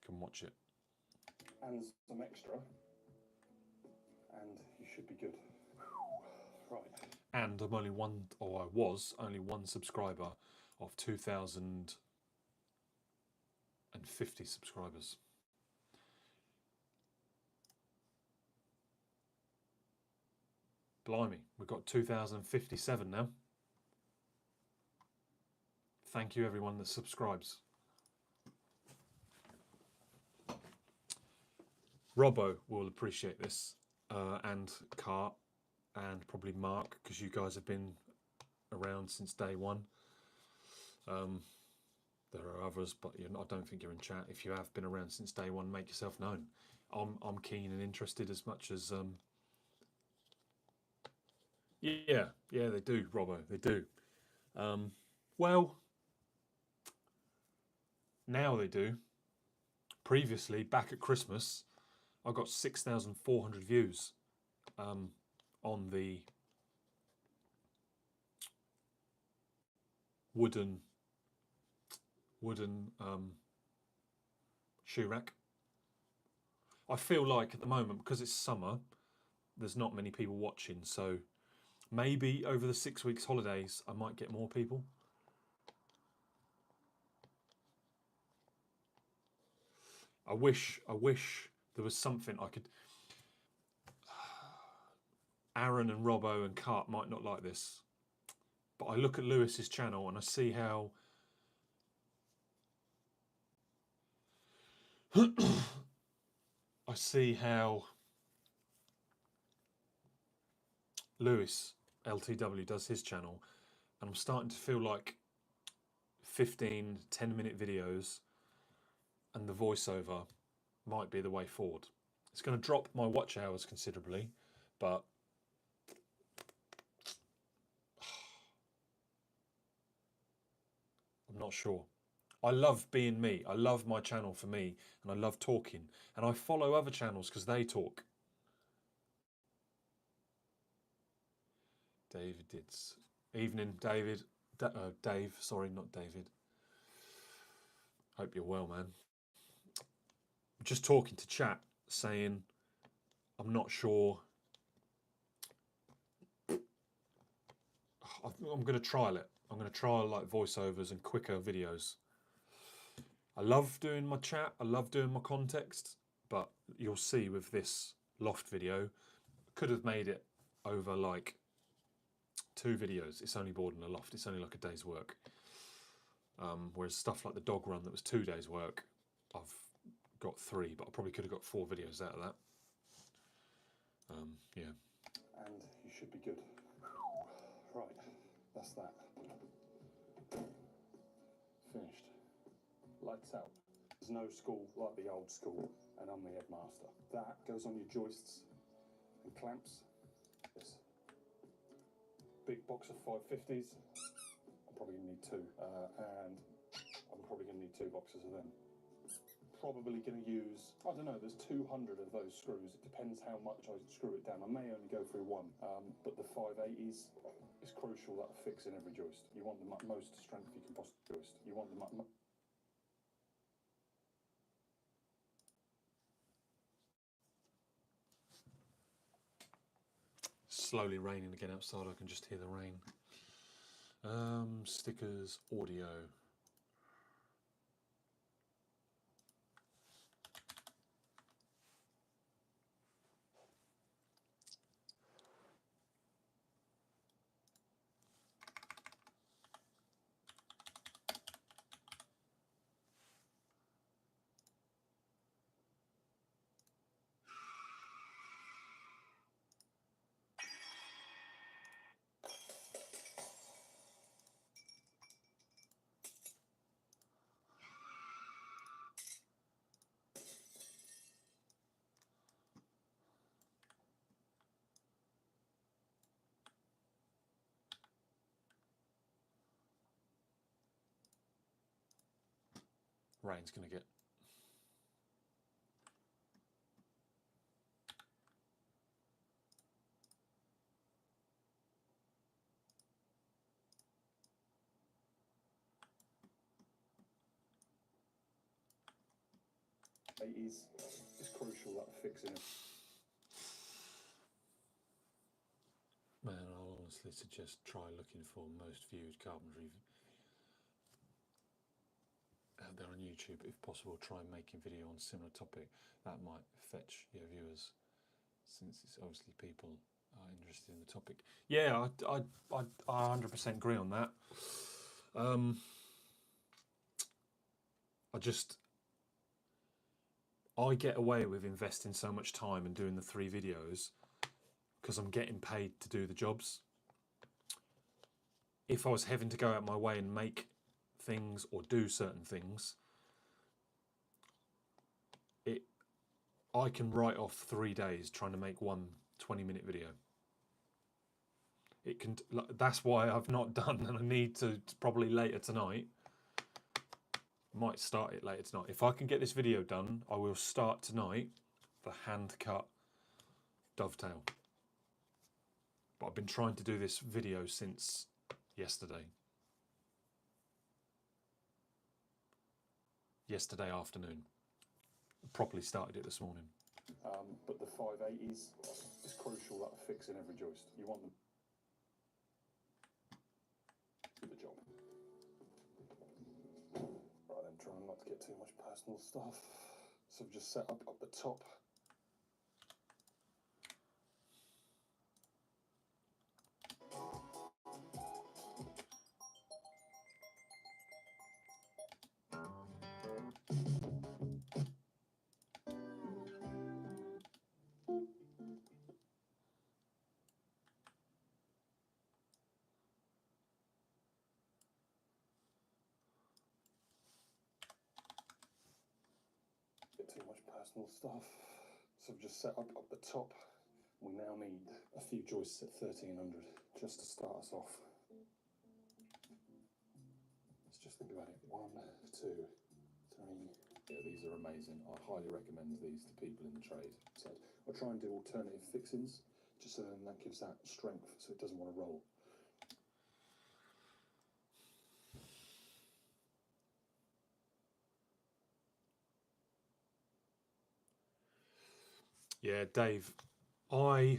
can watch it. And some extra, and you should be good. Right. And I'm only one, or I was only one subscriber of 2,050 subscribers. Blimey, we've got 2,057 now. Thank you everyone that subscribes. Robo will appreciate this, and Cart, and probably Mark, because you guys have been around since day one. There are others, but I don't think you're in chat. If you have been around since day one, make yourself known. I'm keen and interested as much as yeah, they do, Robbo, they do. Well, now they do. Previously, back at Christmas, I got 6,400 views on the wooden shoe rack. I feel like at the moment, because it's summer, there's not many people watching, so maybe over the 6 weeks holidays I might get more people. I wish there was something I could... Aaron and Robbo and Cart might not like this, but I look at Lewis's channel and I see how Lewis LTW does his channel, and I'm starting to feel like 10-minute videos and the voiceover might be the way forward. It's going to drop my watch hours considerably, but I'm not sure. I love being me. I love my channel for me, and I love talking. And I follow other channels because they talk. David did. Evening, David. Dave, sorry, not David. Hope you're well, man. Just talking to chat, saying I'm not sure. I'm going to trial it. I'm going to trial like voiceovers and quicker videos. I love doing my chat. I love doing my context, but you'll see with this loft video, could have made it over like 2 videos. It's only board in a loft. It's only like a day's work. Whereas stuff like the dog run that was 2 days work, I've got 3, but I probably could have got 4 videos out of that. Yeah. And you should be good. Right, that's that. Finished. Lights out. There's no school like the old school, and I'm the headmaster. That goes on your joists and clamps. This big box of 550s. I'm probably going to need 2, and I'm probably going to need 2 boxes of them. Probably going to use, I don't know, there's 200 of those screws. It depends how much I screw it down. I may only go through 1, but the 580s is crucial that I fix in every joist. You want the most strength you can possibly joist. You want the Slowly raining again outside. I can just hear the rain. Stickers, audio. Rain's going to get... It is crucial that fixing it. Man, I'll honestly suggest try looking for most viewed carpentry out there on YouTube. If possible, try making video on similar topic. That might fetch your viewers, since it's obviously people are interested in the topic. Yeah, I 100% agree on that. I get away with investing so much time and doing the 3 videos because I'm getting paid to do the jobs. If I was having to go out my way and make things or do certain things, I can write off 3 days trying to make one 20-minute video. It can. That's why I've not done, and I need to probably later tonight. Might start it later tonight. If I can get this video done, I will start tonight the hand cut dovetail. But I've been trying to do this video since yesterday. Yesterday afternoon. Properly started it this morning. But the 580 is crucial that fixing every joist. You want them to do the job. Right then, trying not to get too much personal stuff. So I've just set up the top. Too much personal stuff. So I've just set up the top. We now need a few joists at 1300 just to start us off. Let's just think about it. 1, 2, 3. Yeah, these are amazing. I highly recommend these to people in the trade. So I'll try and do alternative fixings just so then that gives that strength so it doesn't want to roll. Yeah, Dave, I'm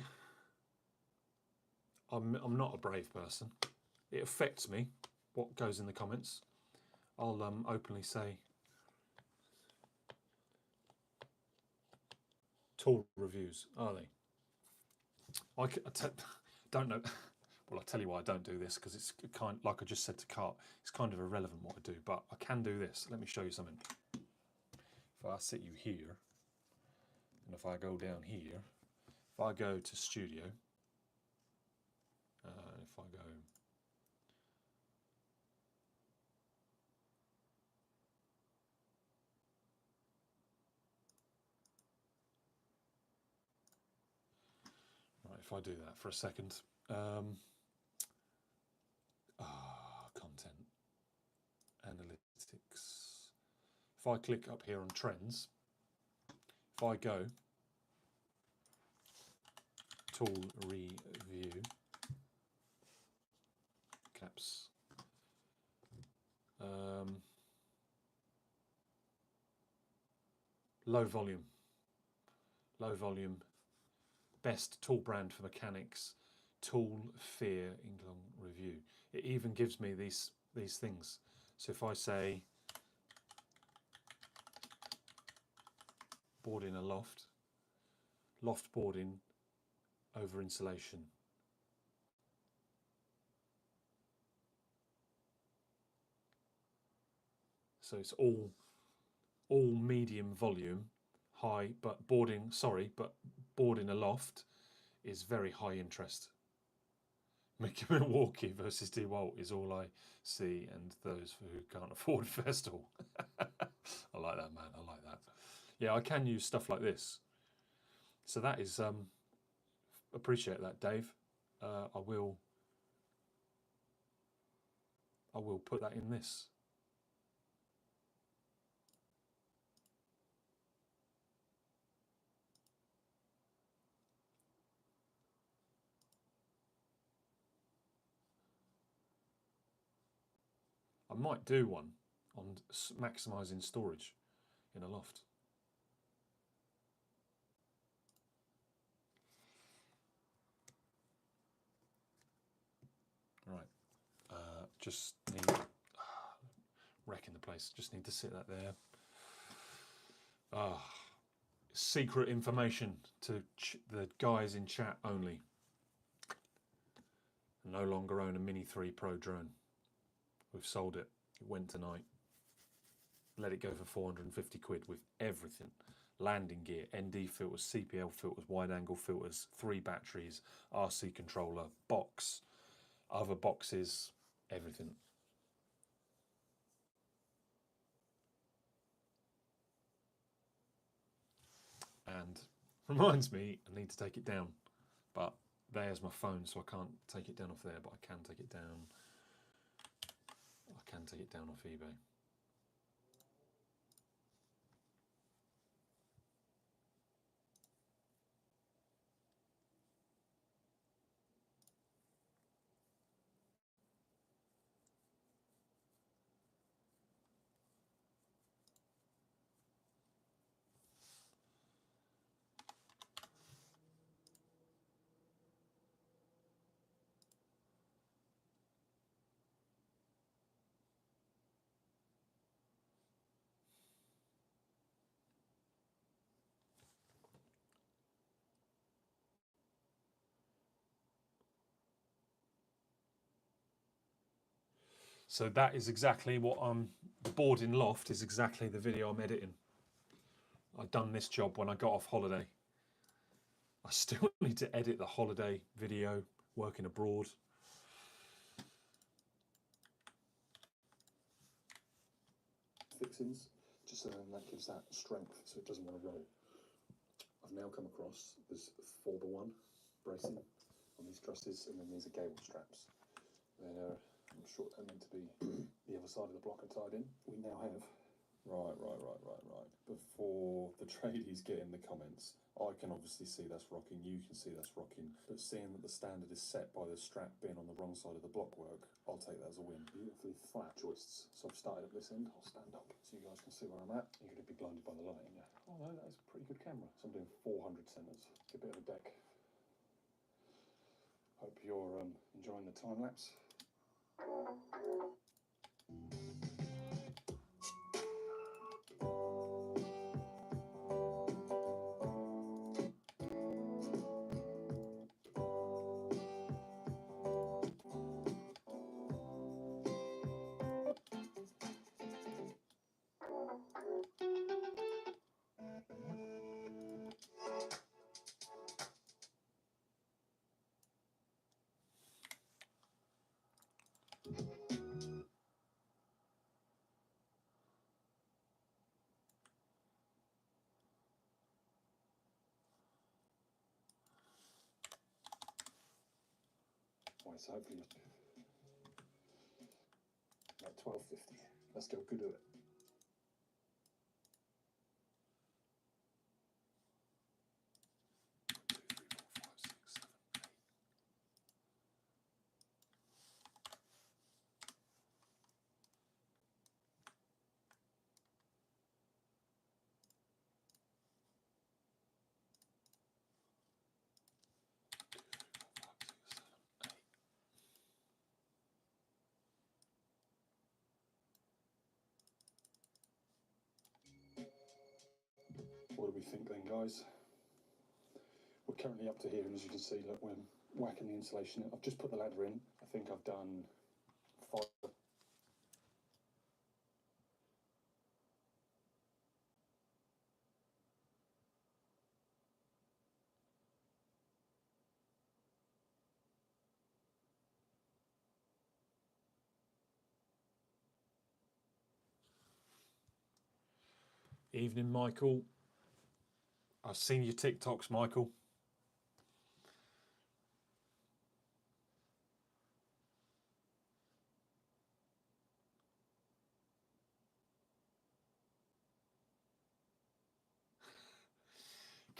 not a brave person. It affects me, what goes in the comments. I'll openly say. Tool reviews, are they? Don't know. Well, I'll tell you why I don't do this, because it's kind, like I just said to Cart, it's kind of irrelevant what I do, but I can do this. Let me show you something. If I sit you here, and if I go down here, if I go to studio, if I go, right, if I do that for a second, content, analytics. If I click up here on trends, if I go tool review, caps, low volume, best tool brand for mechanics, tool fear England review. It even gives me these things. So if I say boarding a loft boarding over insulation. So it's all medium volume, high, but boarding a loft is very high interest. Milwaukee versus DeWalt is all I see, and those who can't afford Festool. I like that, man. I like that. Yeah, I can use stuff like this. So that is appreciate that, Dave. I will put that in this. I might do one on maximising storage in a loft. just need wrecking the place. Just need to sit that there. Secret information to the guys in chat only. No longer own a Mini 3 Pro drone. We've sold it. It went tonight. Let it go for 450 quid with everything. Landing gear, ND filters, CPL filters, wide angle filters, 3 batteries, RC controller, box, other boxes, everything. And reminds me, I need to take it down. But there's my phone, so I can't take it down off there, but I can take it down. I can take it down off eBay. So that is exactly what the board in loft is exactly the video I'm editing. I've done this job when I got off holiday. I still need to edit the holiday video, working abroad. Fixings, just so that gives that strength so it doesn't want to roll. I've now come across this 4x1 bracing on these trusses, and then these are gable straps. They're, I'm sure they're meant to be the other side of the block are tied in. We now have, right. Before the tradies get in the comments, I can obviously see that's rocking, you can see that's rocking, but seeing that the standard is set by the strap being on the wrong side of the block work, I'll take that as a win. Beautifully flat joists. So I've started at this end, I'll stand up so you guys can see where I'm at. You're going to be blinded by the lighting. Oh no, that is a pretty good camera. So I'm doing 400 centers. Get a bit of a deck. Hope you're enjoying the time lapse. Right, so hopefully about 1250. Let's go good at it. What do we think then, guys? We're currently up to here, and as you can see, look, we're whacking the insulation. I've just put the ladder in. I think I've done 5. Evening, Michael. I've seen your TikToks, Michael.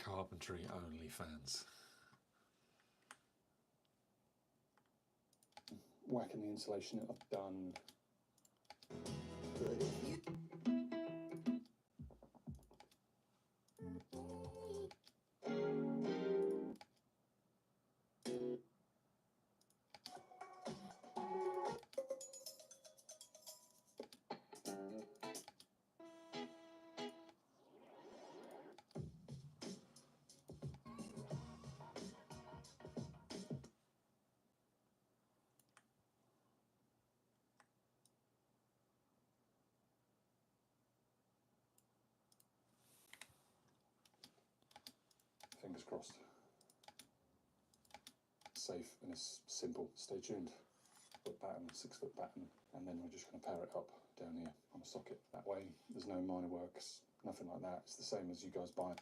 Carpentry only fans. Whacking the insulation. I've done 30. Fingers crossed. Safe and it's simple. Stay tuned. Foot batten, 6 foot batten, and then we're just going to power it up down here on a socket. That way there's no minor works, nothing like that. It's the same as you guys buy.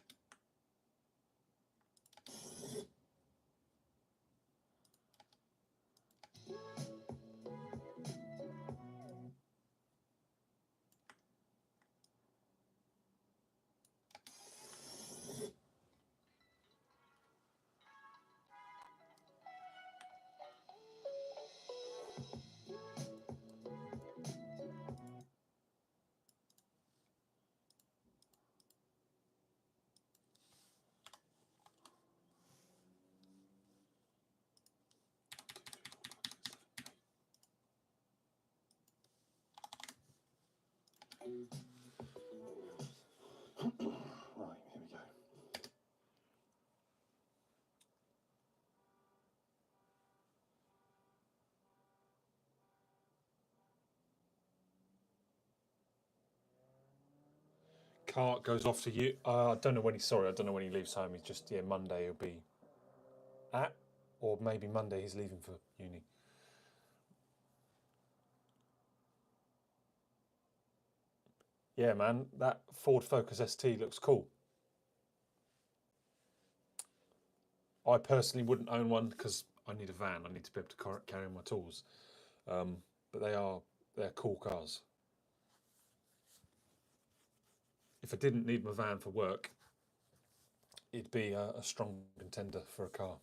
Right, here we go. Cart goes off to you. I don't know when he's sorry. I don't know when he leaves home. He's just Monday he'll be at, or maybe Monday he's leaving for uni. Yeah, man, that Ford Focus ST looks cool. I personally wouldn't own one because I need a van. I need to be able to carry my tools. But they're cool cars. If I didn't need my van for work, it'd be a strong contender for a car.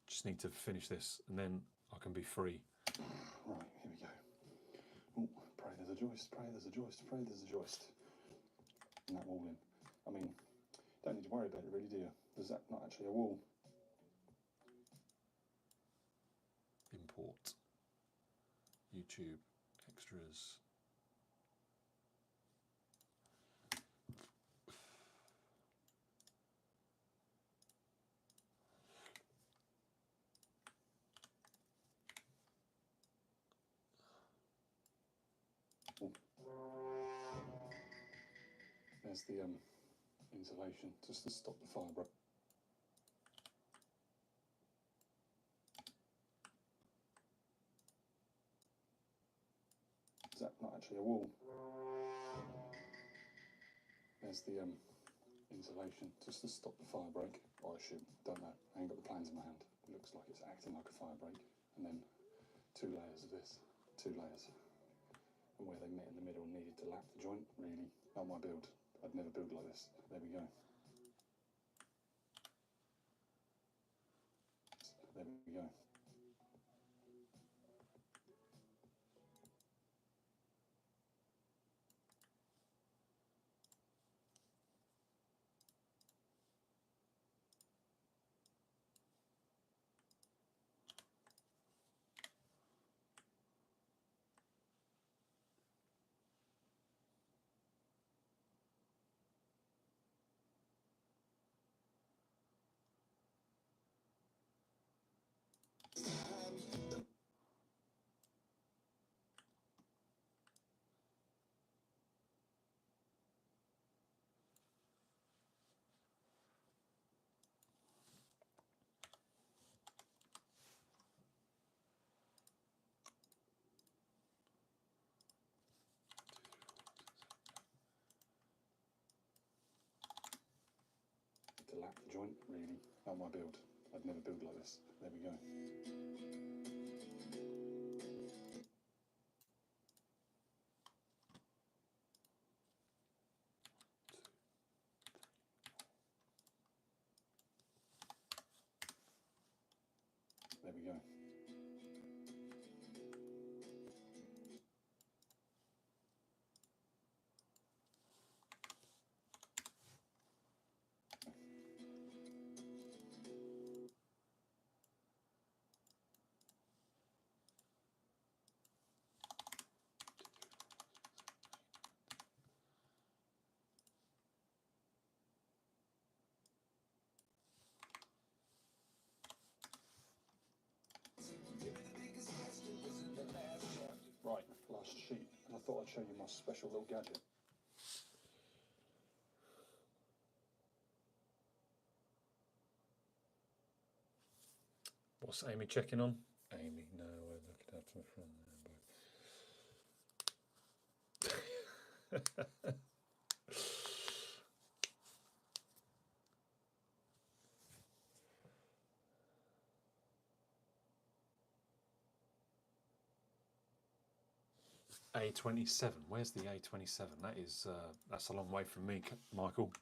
Just need to finish this and then I can be free. Right, here we go. Oh, pray there's a joist, pray there's a joist, pray there's a joist. And that wall in. I mean, don't need to worry about it really, do you? There's that not actually a wall. Import. YouTube. Extras. There's the insulation, just to stop the fire break. Is that not actually a wall? There's the insulation, just to stop the fire break. I assume, don't know, I ain't got the plans in my hand. It looks like it's acting like a fire break. And then 2 layers of this, 2 layers. And where they met in the middle needed to lap the joint, really. Not my build. I'd never build like this. There we go. There we go. To lap the joint, really. Not my build. I'd never build like this. There we go. There we go. Right, last sheet, and I thought I'd show you my special little gadget. What's Amy checking on? Amy, no, we're looking up to the front. A27. Where's the A27? That is that's a long way from me, Michael.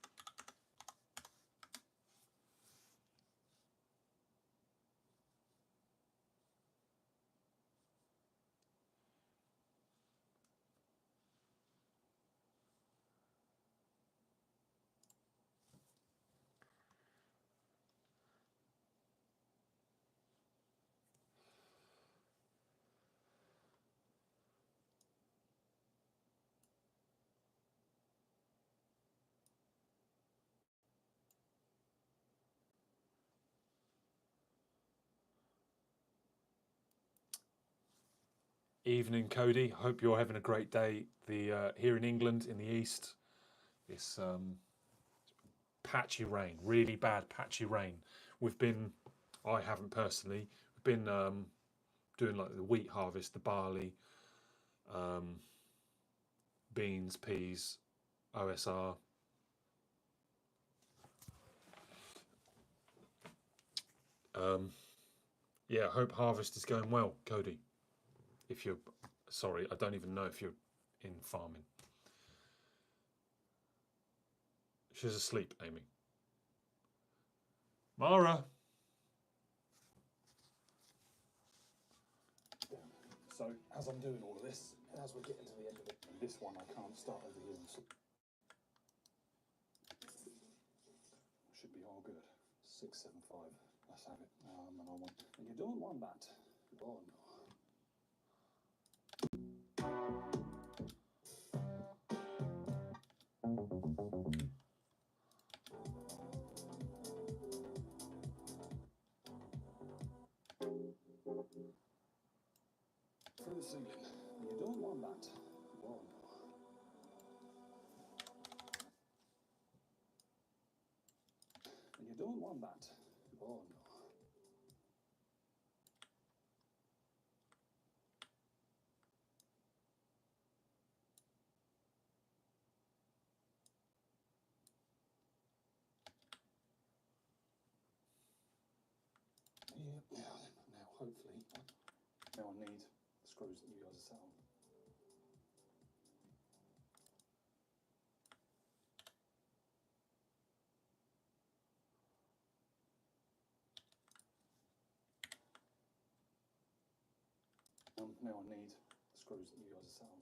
Evening, Cody. Hope you're having a great day. The here in England, in the east, it's patchy rain, really bad patchy rain. We've been, I haven't personally, we've been doing like the wheat harvest, the barley, beans, peas, OSR. Yeah, I hope harvest is going well, Cody. If you're, sorry, I don't even know if you're in farming. She's asleep, Amy. Mara. So as I'm doing all of this, as we're getting to the end of it, and this one I can't start over here. Should be all good. 675. Let's have it. And I want. And you don't want that. Oh no. Through the ceiling. You don't want that. Oh no. And you don't want that. Oh no. Yep. Now hopefully. Now I need the screws that you guys are set on. Now I need the screws that you guys are set on.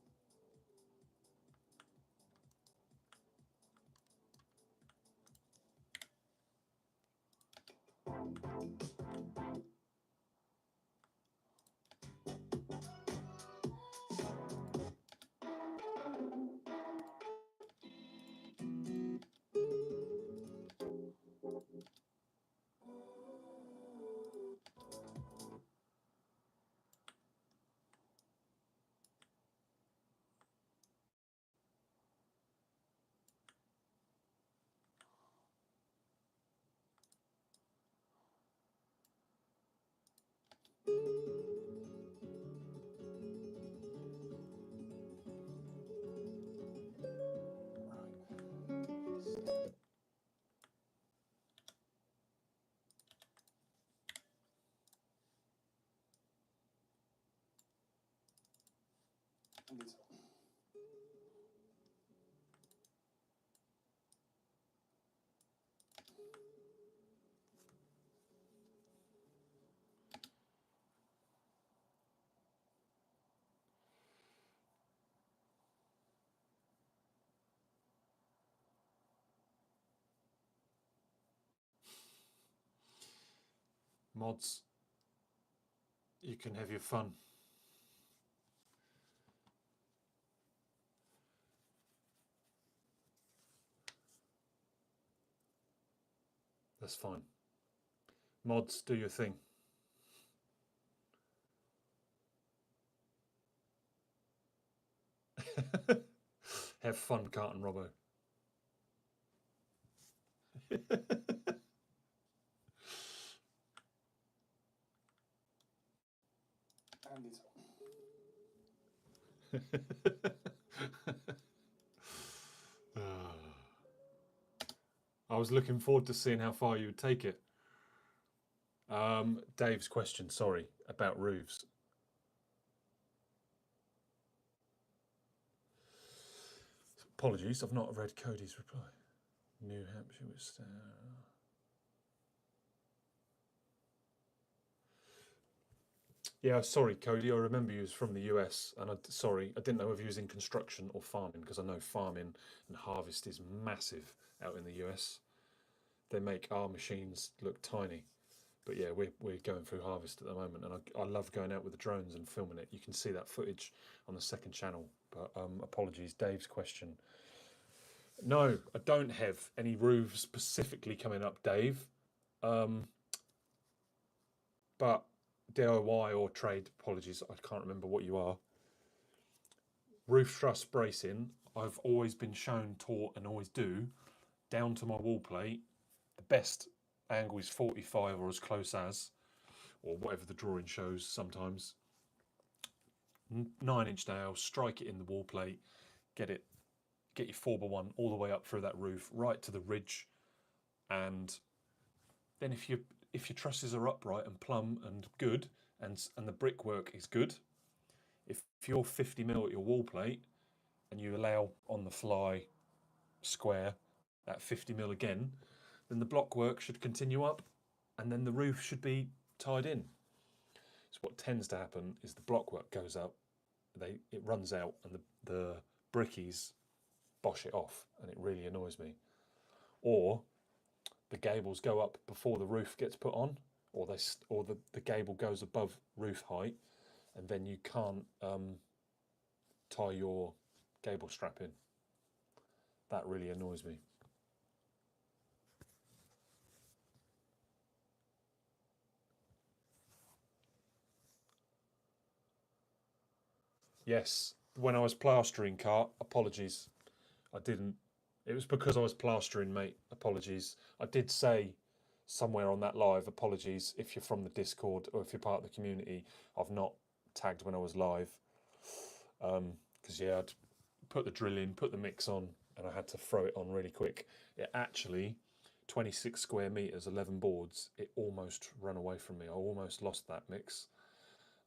And it's Mods, you can have your fun. That's fine. Mods, do your thing. Have fun, Carton Robo. I was looking forward to seeing how far you would take it. Dave's question, sorry, about roofs. Apologies, I've not read Cody's reply. New Hampshire was... Yeah, sorry, Cody. I remember you was from the US, and sorry, I didn't know if you was in construction or farming, because I know farming and harvest is massive out in the US. They make our machines look tiny, but yeah, we're going through harvest at the moment, and I love going out with the drones and filming it. You can see that footage on the second channel. But apologies, Dave's question. No, I don't have any roofs specifically coming up, Dave. But DIY or trade, apologies, I can't remember what you are. Roof truss bracing, I've always been shown, taught, and always do, down to my wall plate. The best angle is 45 or as close as, or whatever the drawing shows sometimes. 9-inch nail, strike it in the wall plate, get your 4x1 all the way up through that roof, right to the ridge, and then if your trusses are upright and plumb and good, and the brickwork is good, if you're 50mm at your wall plate and you allow on the fly square at 50mm again, then the block work should continue up, and then the roof should be tied in. So what tends to happen is the block work goes up, it runs out, and the brickies bosh it off, and it really annoys me. Or the gables go up before the roof gets put on, or the gable goes above roof height, and then you can't tie your gable strap in. That really annoys me. Yes, when I was plastering, Cart, apologies. I didn't. It was because I was plastering, mate. Apologies. I did say somewhere on that live, apologies if you're from the Discord or if you're part of the community. I've not tagged when I was live. Because, yeah, I'd put the drill in, put the mix on, and I had to throw it on really quick. It actually, 26 square meters, 11 boards, it almost ran away from me. I almost lost that mix.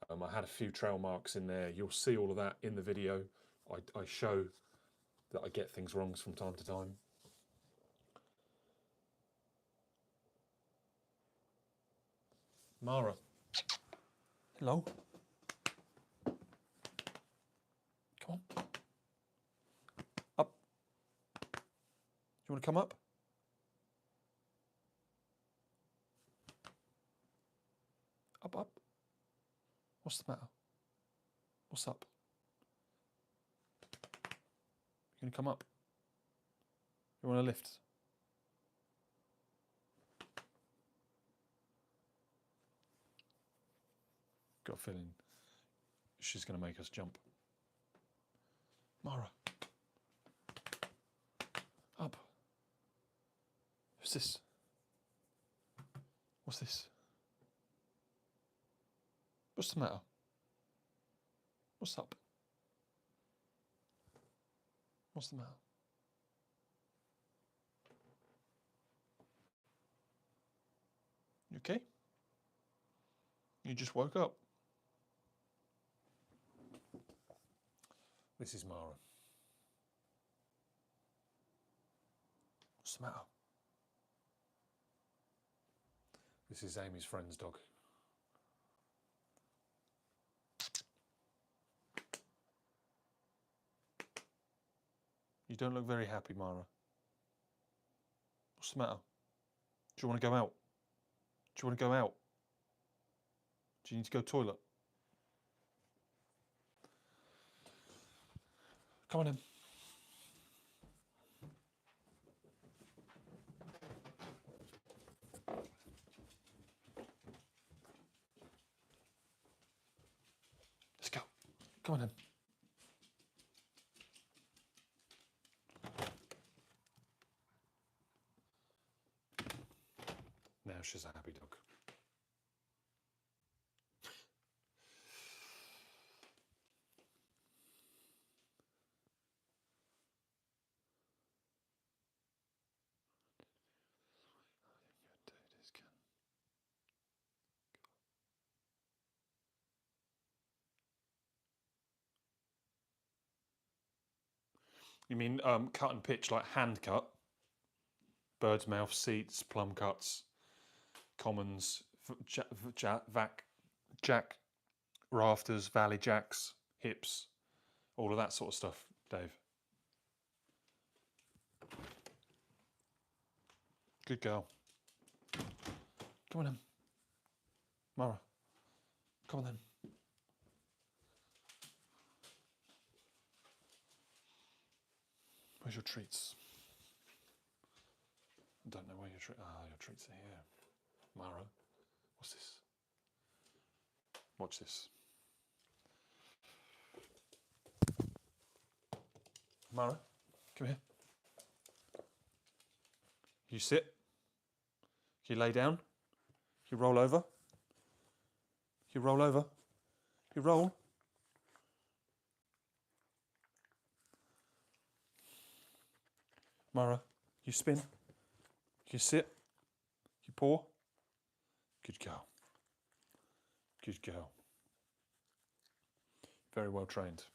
I had a few trail marks in there. You'll see all of that in the video. I show that I get things wrong from time to time. Mara. Hello. Come on. Up. Do you want to come up? Up. What's the matter? What's up? You gonna come up? You want a lift? Got a feeling she's gonna make us jump. Mara. Up. Who's this? What's this? What's the matter? What's up? What's the matter? You okay? You just woke up. This is Mara. What's the matter? This is Amy's friend's dog. You don't look very happy, Mara. What's the matter? Do you want to go out? Do you want to go out? Do you need to go to the toilet? Come on in. Let's go. Come on in. Now she's a happy dog. You mean cut and pitch, like hand cut? Bird's mouth, seats, plumb cuts, commons, jack, rafters, valley jacks, hips, all of that sort of stuff, Dave. Good girl. Come on then. Mara. Come on then. Where's your treats? I don't know where your treats are. Ah, your treats are here. Mara, what's this? Watch this. Mara, come here. You sit. You lay down. You roll over. You roll over. You roll. Mara, you spin. You sit. You paw. Good girl. Good girl. Very well trained.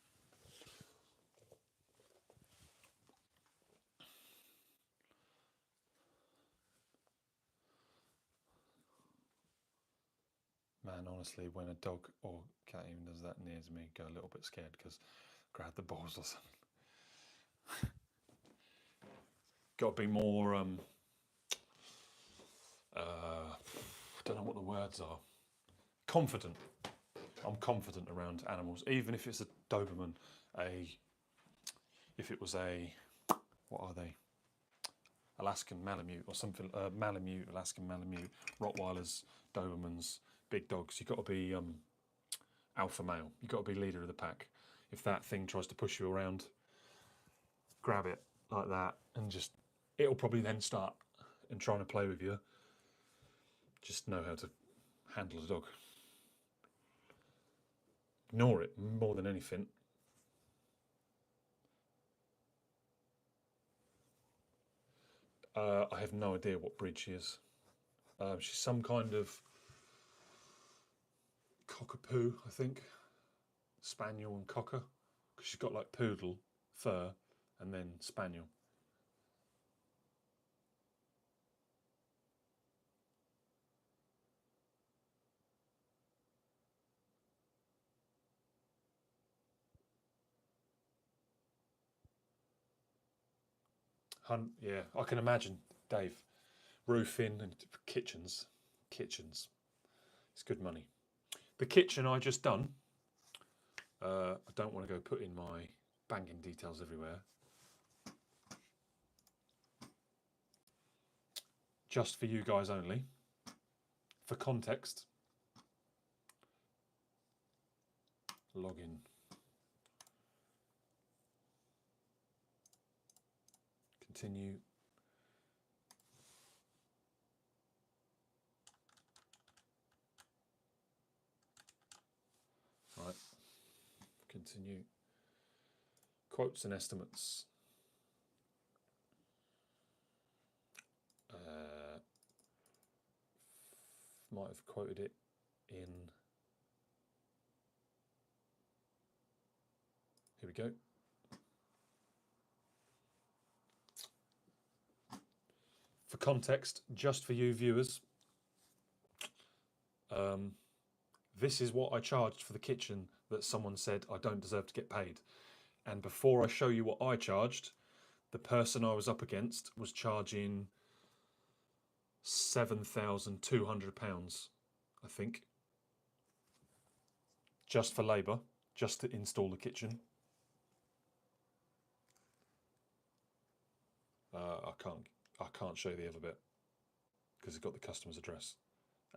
Man, honestly, when a dog or cat even does that near to me, I go a little bit scared because grab the balls or something. Got to be more, I don't know what the words are. Confident. I'm confident around animals, even if it's a Doberman, if it was a, what are they? Alaskan Malamute or something, Malamute, Alaskan Malamute, Rottweilers, Dobermans, big dogs. You've got to be alpha male. You've got to be leader of the pack. If that thing tries to push you around, grab it like that and just, it'll probably then start and trying to play with you. Just know how to handle a dog. Ignore it more than anything. I have no idea what breed she is. She's some kind of cockapoo, I think. Spaniel and cocker. Because she's got like poodle, fur, and then spaniel. Yeah, I can imagine, Dave. Roofing and kitchens. It's good money. The kitchen I just done, I don't want to go put in my banking details everywhere. Just for you guys only. For context. Login. Continue. Right. Continue. Quotes and estimates. Might have quoted it in. Here we go. For context, just for you viewers, this is what I charged for the kitchen that someone said I don't deserve to get paid. And before I show you what I charged, the person I was up against was charging £7,200, I think, just for labour, just to install the kitchen. I can't show you the other bit because it's got the customer's address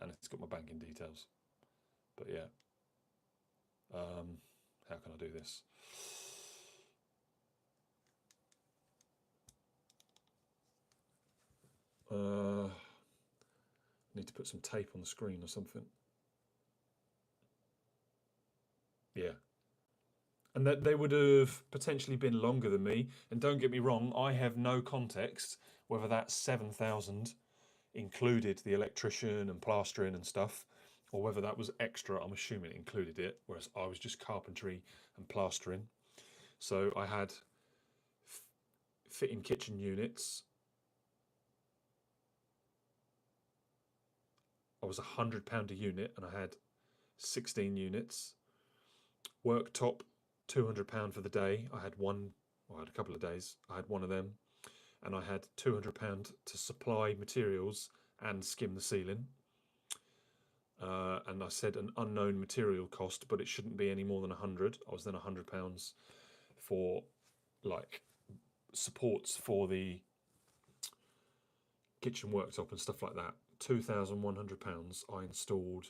and it's got my banking details. But yeah, how can I do this? Need to put some tape on the screen or something. Yeah. And that they would have potentially been longer than me. And don't get me wrong, I have no context whether that 7,000 included the electrician and plastering and stuff, or whether that was extra. I'm assuming it included it, whereas I was just carpentry and plastering. So I had fitting kitchen units, I was £100 a unit, and I had 16 units. Worktop, £200 for the day. I had one, well, I had a couple of days. I had one of them, and I had £200 to supply materials and skim the ceiling. And I said an unknown material cost, but it shouldn't be any more than 100. I was then £100 for like supports for the kitchen worktop and stuff like that. £2,100. I installed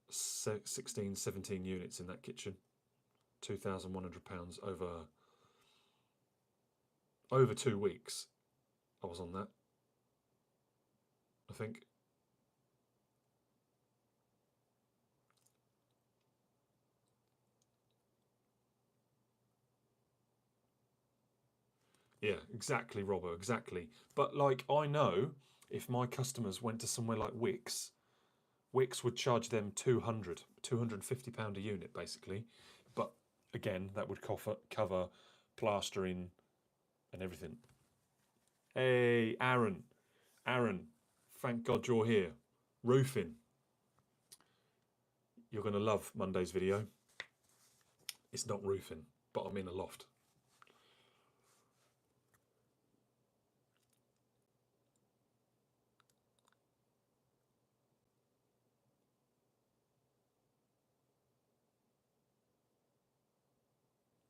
16, 17 units in that kitchen. £2,100 over 2 weeks. I was on that, I think. Yeah, exactly, Robo, exactly. But like, I know if my customers went to somewhere like Wix would charge them £250 a unit, basically. But again, that would cover plastering and everything. Hey, Aaron, thank God you're here. Roofing. You're going to love Monday's video. It's not roofing, but I'm in a loft.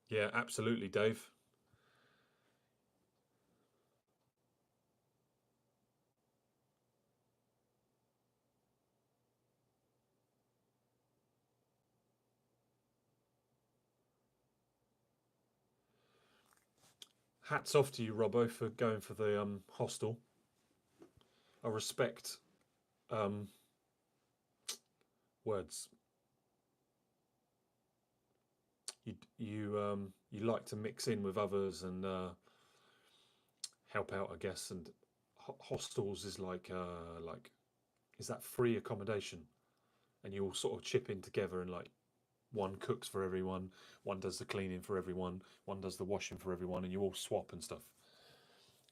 Yeah, absolutely, Dave. Hats off to you, Robbo, for going for the hostel. I respect words. You like to mix in with others and help out, I guess. And hostels is like is that free accommodation, and you all sort of chip in together, and like one cooks for everyone, one does the cleaning for everyone, one does the washing for everyone, and you all swap and stuff.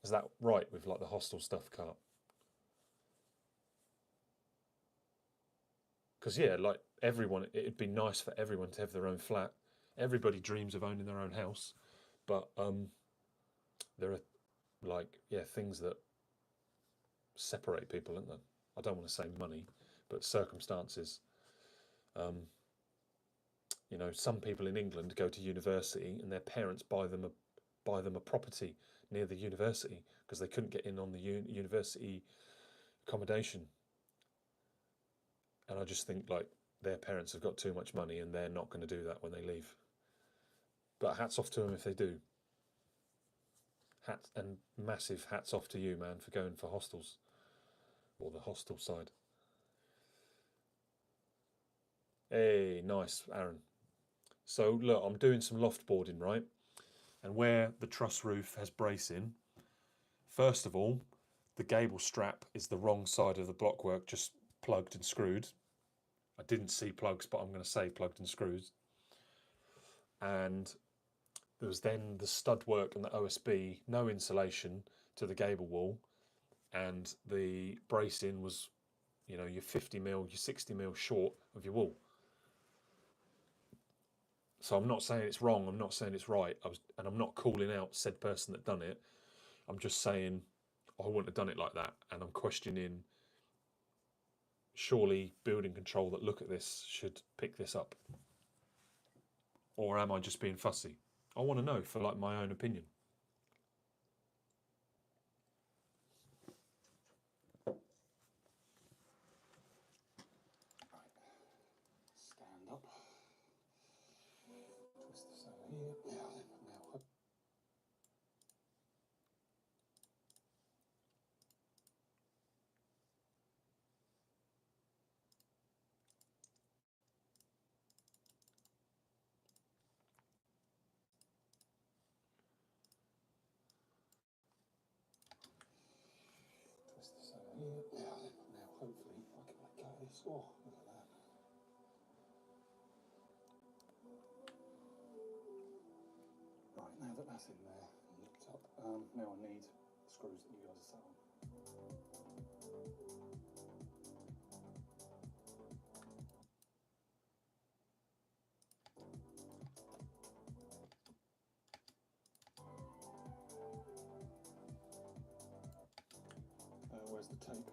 Is that right with like the hostel stuff, Cart? Because yeah, like everyone, it'd be nice for everyone to have their own flat. Everybody dreams of owning their own house, but there are like things that separate people, aren't there? I don't want to say money, but circumstances. You know, some people in England go to university and their parents buy them a property near the university because they couldn't get in on the university accommodation. And I just think like their parents have got too much money and they're not going to do that when they leave. But hats off to them if they do. And massive hats off to you, man, for going for hostels or the hostel side. Hey, nice, Aaron. So look, I'm doing some loft boarding, right? And where the truss roof has bracing, first of all, the gable strap is the wrong side of the blockwork, just plugged and screwed. I didn't see plugs, but I'm going to say plugged and screwed. And there was then the stud work and the OSB, no insulation to the gable wall, and the bracing was, you know, you're 50mm, you're 60mm short of your wall. So I'm not saying it's wrong, I'm not saying it's right, and I'm not calling out said person that done it. I'm just saying I wouldn't have done it like that, and I'm questioning, surely building control that look at this should pick this up. Or am I just being fussy? I want to know for like my own opinion. Stand up. Twist this over here. Now up. Twist this over here. Now hopefully I can let go of this. Oh, look at that. Right, now that that's in there, lift up. Now I need the screws that you guys are sat on. Where's the tape?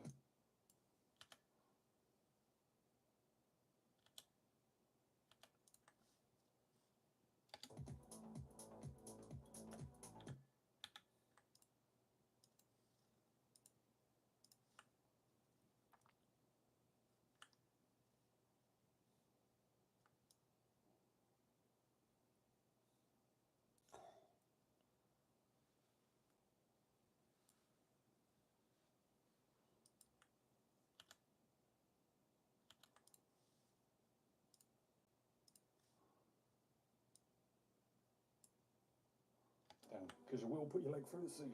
Down, because you will put your leg through the ceiling,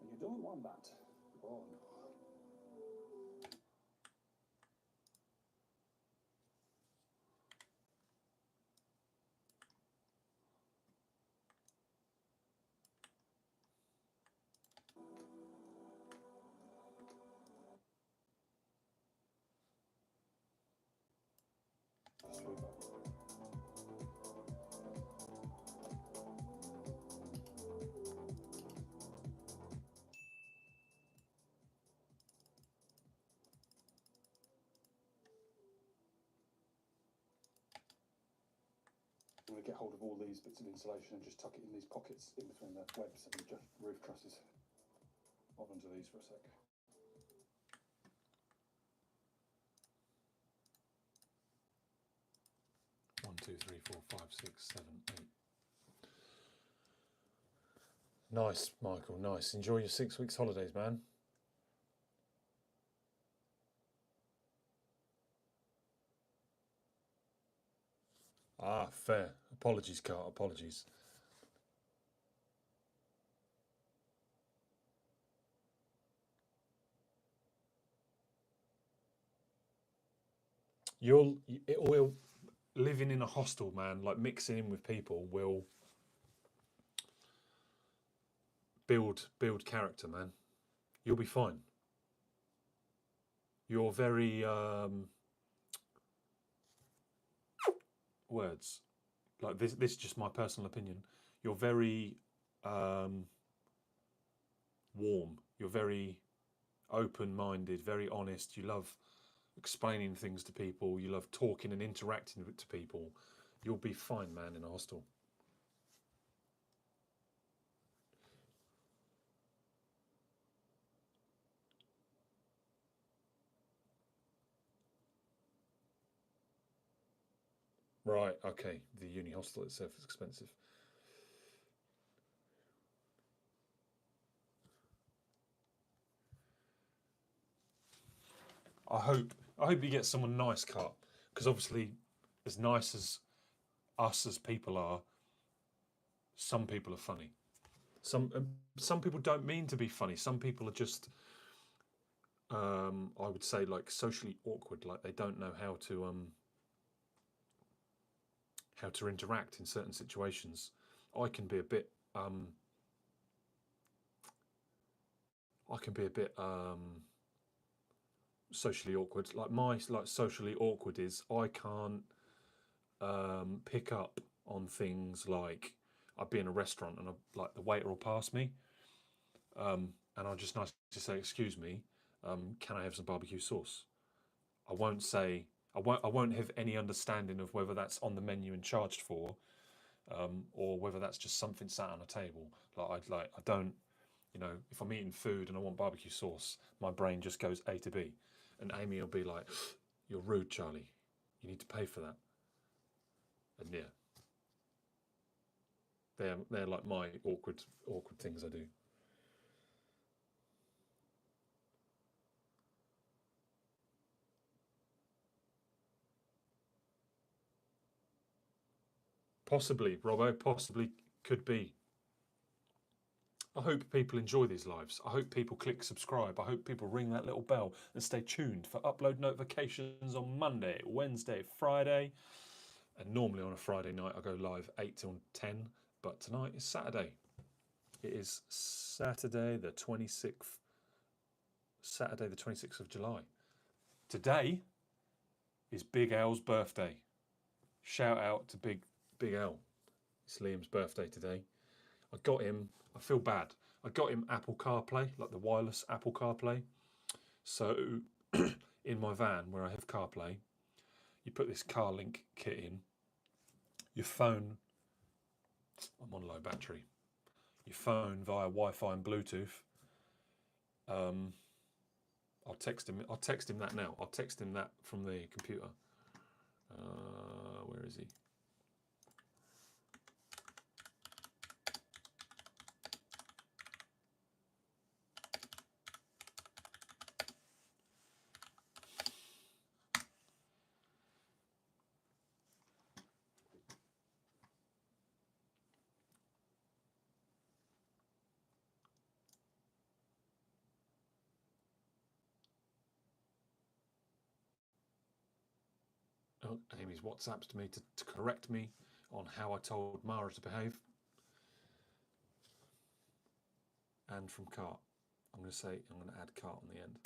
and you don't want that. Oh no. Sweep up. I'm going to get hold of all these bits of insulation and just tuck it in these pockets in between the webs and the roof trusses. Hold on to these for a sec. One, two, three, four, five, six, 7, 8. Nice, Michael, nice. Enjoy your 6 weeks holidays, man. Ah, fair. Apologies, Carl, apologies. It will, living in a hostel, man, like mixing in with people will build character, man. You'll be fine. You're very words like this is just my personal opinion. You're very warm. You're very open-minded, very honest. You love explaining things to people. You love talking and interacting to people. You'll be fine, man, in a hostel. Right, okay. The uni hostel itself is expensive. I hope you get someone nice, Cut, because obviously, as nice as us as people are, some people are funny. Some people don't mean to be funny. Some people are just, I would say, like socially awkward. Like they don't know how to interact in certain situations. I can be a bit socially awkward. Like my socially awkward is I can't pick up on things like I'd be in a restaurant and like the waiter will pass me, and I'll just nicely say, "Excuse me, can I have some barbecue sauce?" I won't say I won't have any understanding of whether that's on the menu and charged for, or whether that's just something sat on a table. I don't, if I'm eating food and I want barbecue sauce, my brain just goes A to B, and Amy will be like, "You're rude, Charlie. You need to pay for that." And yeah, they're like my awkward things I do. Possibly, Robo, possibly could be. I hope people enjoy these lives. I hope people click subscribe. I hope people ring that little bell and stay tuned for upload notifications on Monday, Wednesday, Friday. And normally on a Friday night I go live 8 till 10, but tonight is Saturday. It is Saturday the 26th. Saturday the 26th of July. Today is Big L's birthday. Shout out to Big L. It's Liam's birthday today. I got him, I feel bad, I got him Apple CarPlay, like the wireless Apple CarPlay. So in my van where I have CarPlay, you put this CarLink kit in, your phone, I'm on low battery, your phone via Wi-Fi and Bluetooth. I'll text him that now. I'll text him that from the computer. Where is he? Oh, Amy's WhatsApped me to correct me on how I told Mara to behave. And from cart. I'm going to add cart on the end.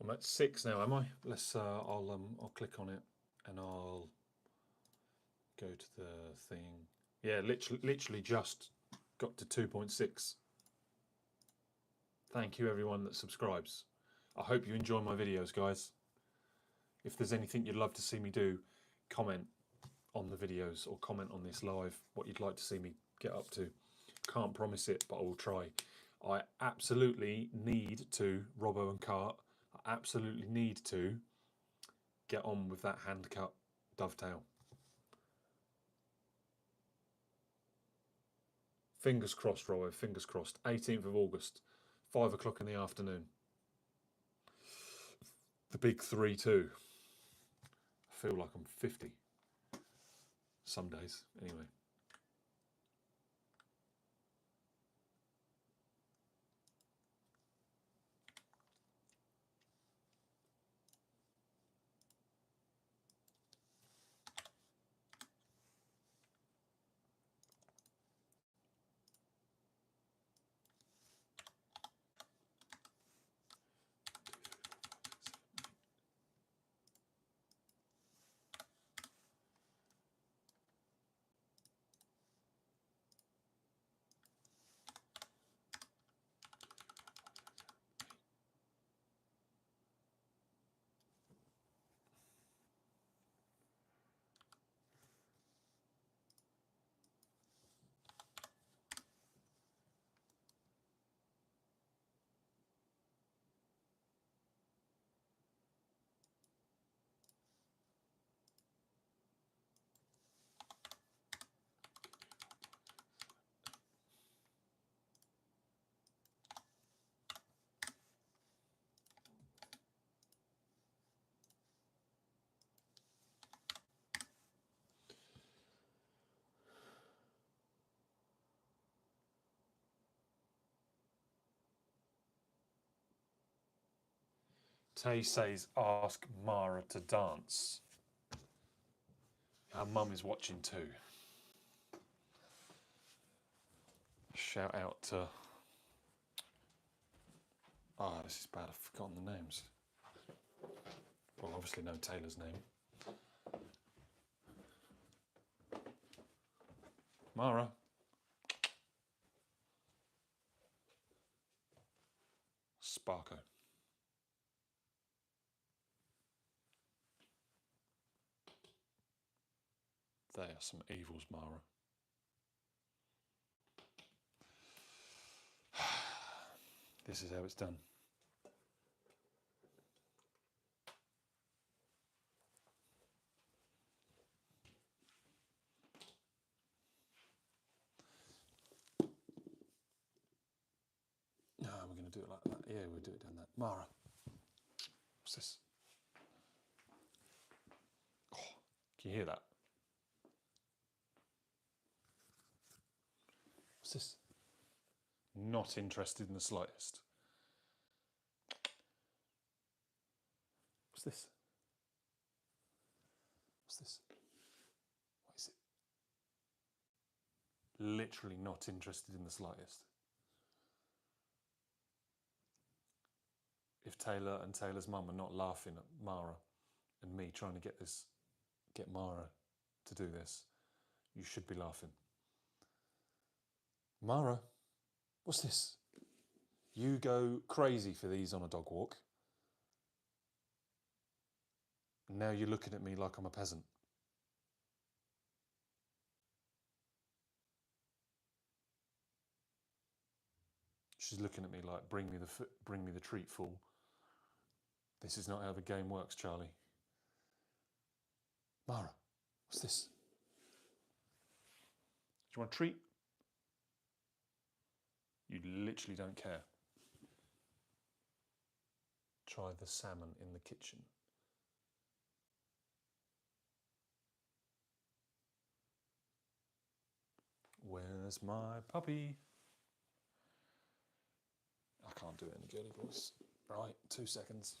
I'm at 6 now, am I? Let's. I'll click on it, and I'll go to the thing. Yeah, literally just got to 2.6. Thank you everyone that subscribes. I hope you enjoy my videos, guys. If there's anything you'd love to see me do, comment on the videos or comment on this live what you'd like to see me get up to. Can't promise it, but I will try. I absolutely need to, Robo and Cart, I absolutely need to get on with that hand cut dovetail. Fingers crossed, Robo, fingers crossed. 18th of August, 5 o'clock in the afternoon. The big 3-2. I feel like I'm 50. Some days, anyway. Tay says, ask Mara to dance. Her mum is watching too. Shout out to... this is bad, I've forgotten the names. Well, obviously know Taylor's name. Mara. Sparko. They are some evils, Mara. This is how it's done. No, we're going to do it like that. Yeah, we'll do it down that. Mara, what's this? Oh, can you hear that? What's this? Not interested in the slightest. What's this? What's this? What is it? Literally not interested in the slightest. If Taylor and Taylor's mum are not laughing at Mara and me trying to get Mara to do this, you should be laughing. Mara, what's this? You go crazy for these on a dog walk. And now you're looking at me like I'm a peasant. She's looking at me like, bring me the treat, fool. This is not how the game works, Charlie. Mara, what's this? Do you want a treat? You literally don't care. Try the salmon in the kitchen. Where's my puppy? I can't do it in a girly voice. Right, 2 seconds.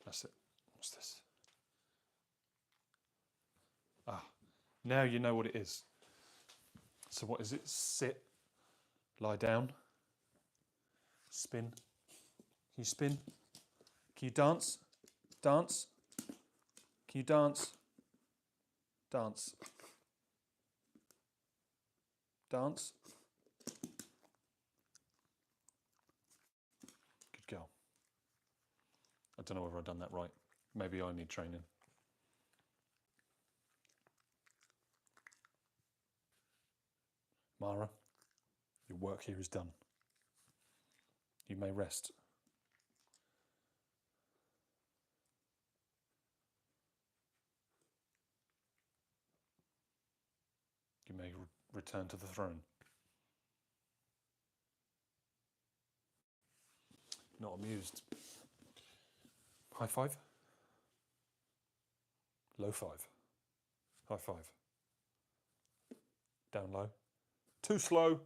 That's it. What's this? Ah, now you know what it is. So what is it? Sit, lie down, spin. Can you spin? Can you dance? Dance? Can you dance? Dance. Dance. Good girl. I don't know whether I've done that right. Maybe I need training. Mara, your work here is done. You may rest. You may return to the throne. Not amused. High five. Low five. High five. Down low. Too slow.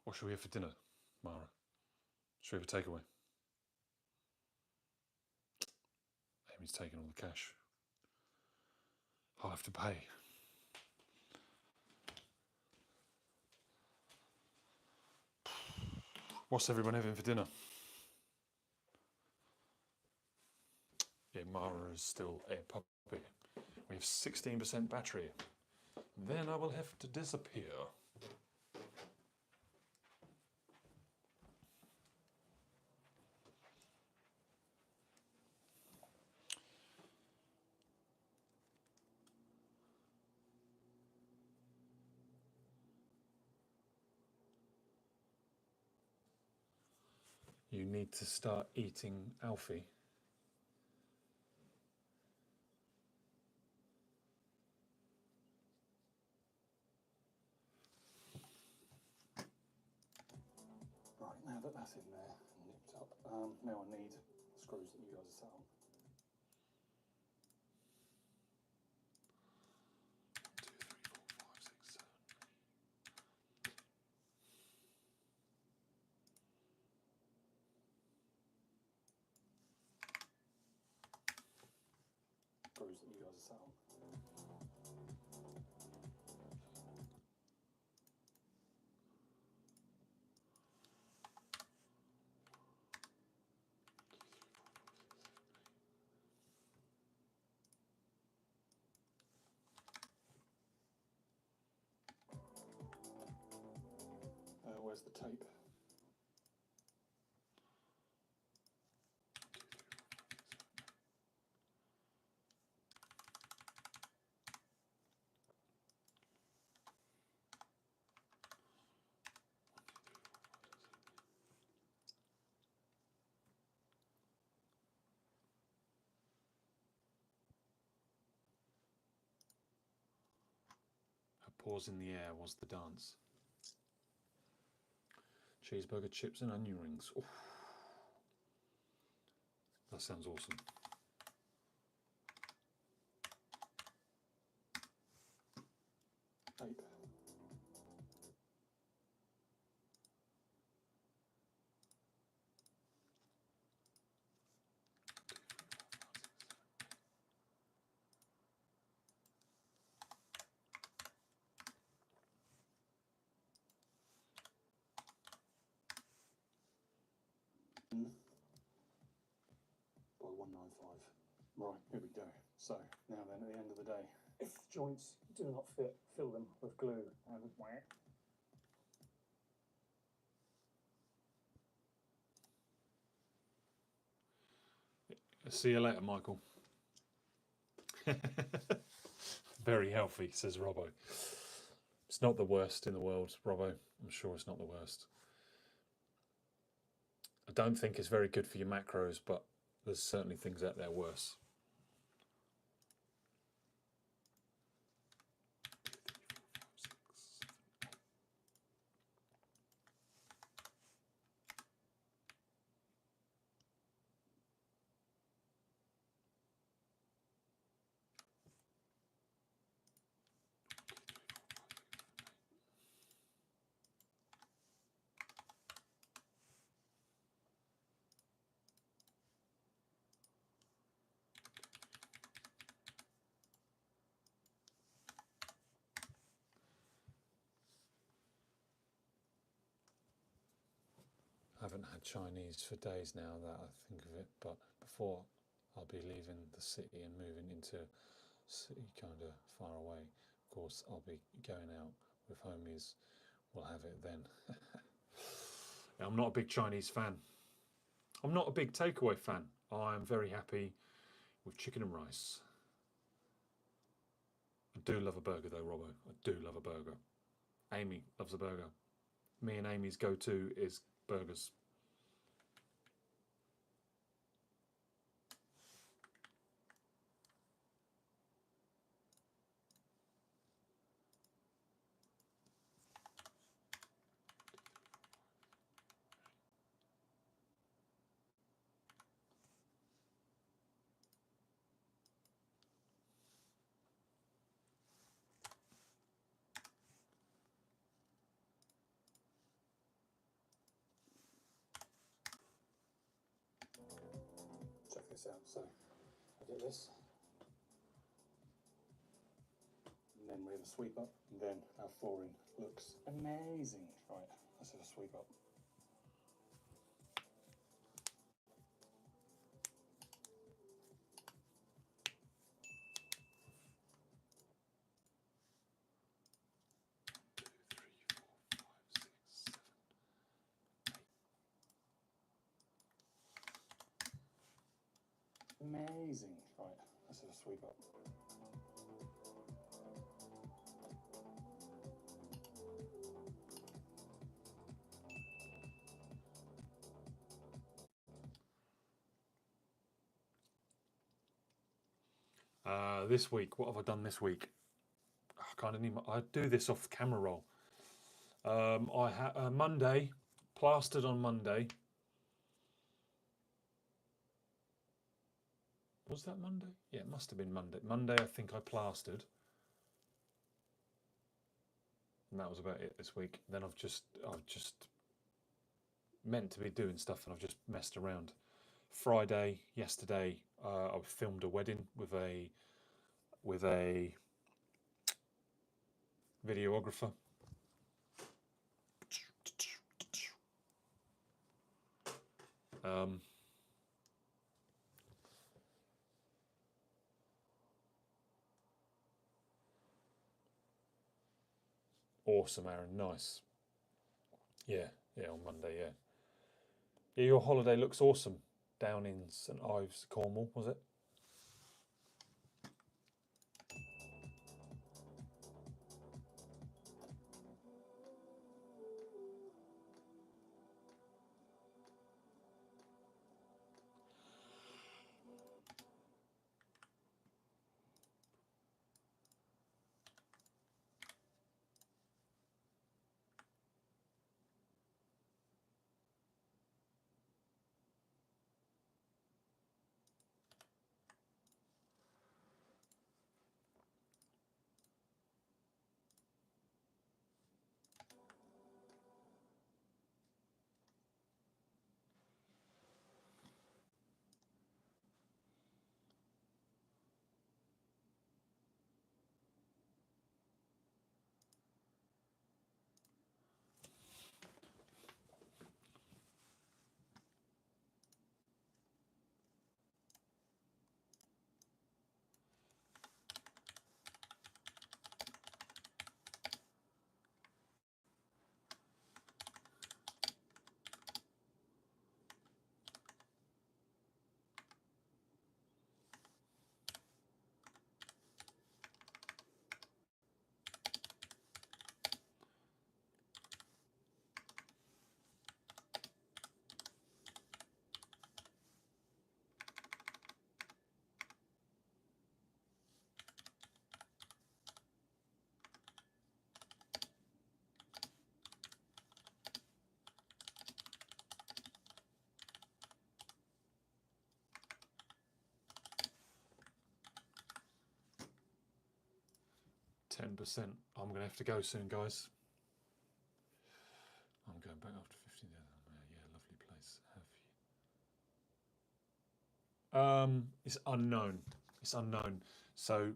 What shall we have for dinner, Mara? Shall we have a takeaway? Amy's taking all the cash. I'll have to pay. What's everyone having for dinner? Yeah, Mara is still a puppy. We have 16% battery. Then I will have to disappear. You need to start eating Alfie. Right, now that that's in there and nipped up, now I need screws that you guys have set on. 2, 3, 4, 5, 6, 7. Screws that you guys are sat on. Where's the tape? Her paws in the air was the dance. Cheeseburger, chips and onion rings. Oof. That sounds awesome. Tape. By 195. Right, here we go. So, now then, at the end of the day, if joints do not fit, fill them with glue and wax. See you later, Michael. Very healthy, says Robo. It's not the worst in the world, Robo. I'm sure it's not the worst. I don't think it's very good for your macros, but there's certainly things out there worse. I haven't had Chinese for days now that I think of it, but before I'll be leaving the city and moving into a city kind of far away. Of course, I'll be going out with homies. We'll have it then. I'm not a big Chinese fan. I'm not a big takeaway fan. I'm very happy with chicken and rice. I do love a burger though, Robbo. I do love a burger. Amy loves a burger. Me and Amy's go-to is burgers. Check this out. So, I get this. And then we have a sweep up, and then our flooring looks amazing. Right, let's have a sweep up. Amazing. Right, let's have a sweep up. This week, what have I done this week? I kind of need I do this off camera roll. I had Monday, plastered on Monday. Was that Monday? Yeah, it must have been Monday. Monday, I think I plastered. And that was about it this week. Then I've just meant to be doing stuff and I've just messed around. Friday, yesterday, I filmed a wedding with a with a videographer. Awesome, Aaron. Nice. Yeah, on Monday, yeah. Yeah, your holiday looks awesome. Down in St Ives, Cornwall, was it? %. I'm going to have to go soon, guys. I'm going back after 15 days. Yeah, lovely place. It's unknown. It's unknown. So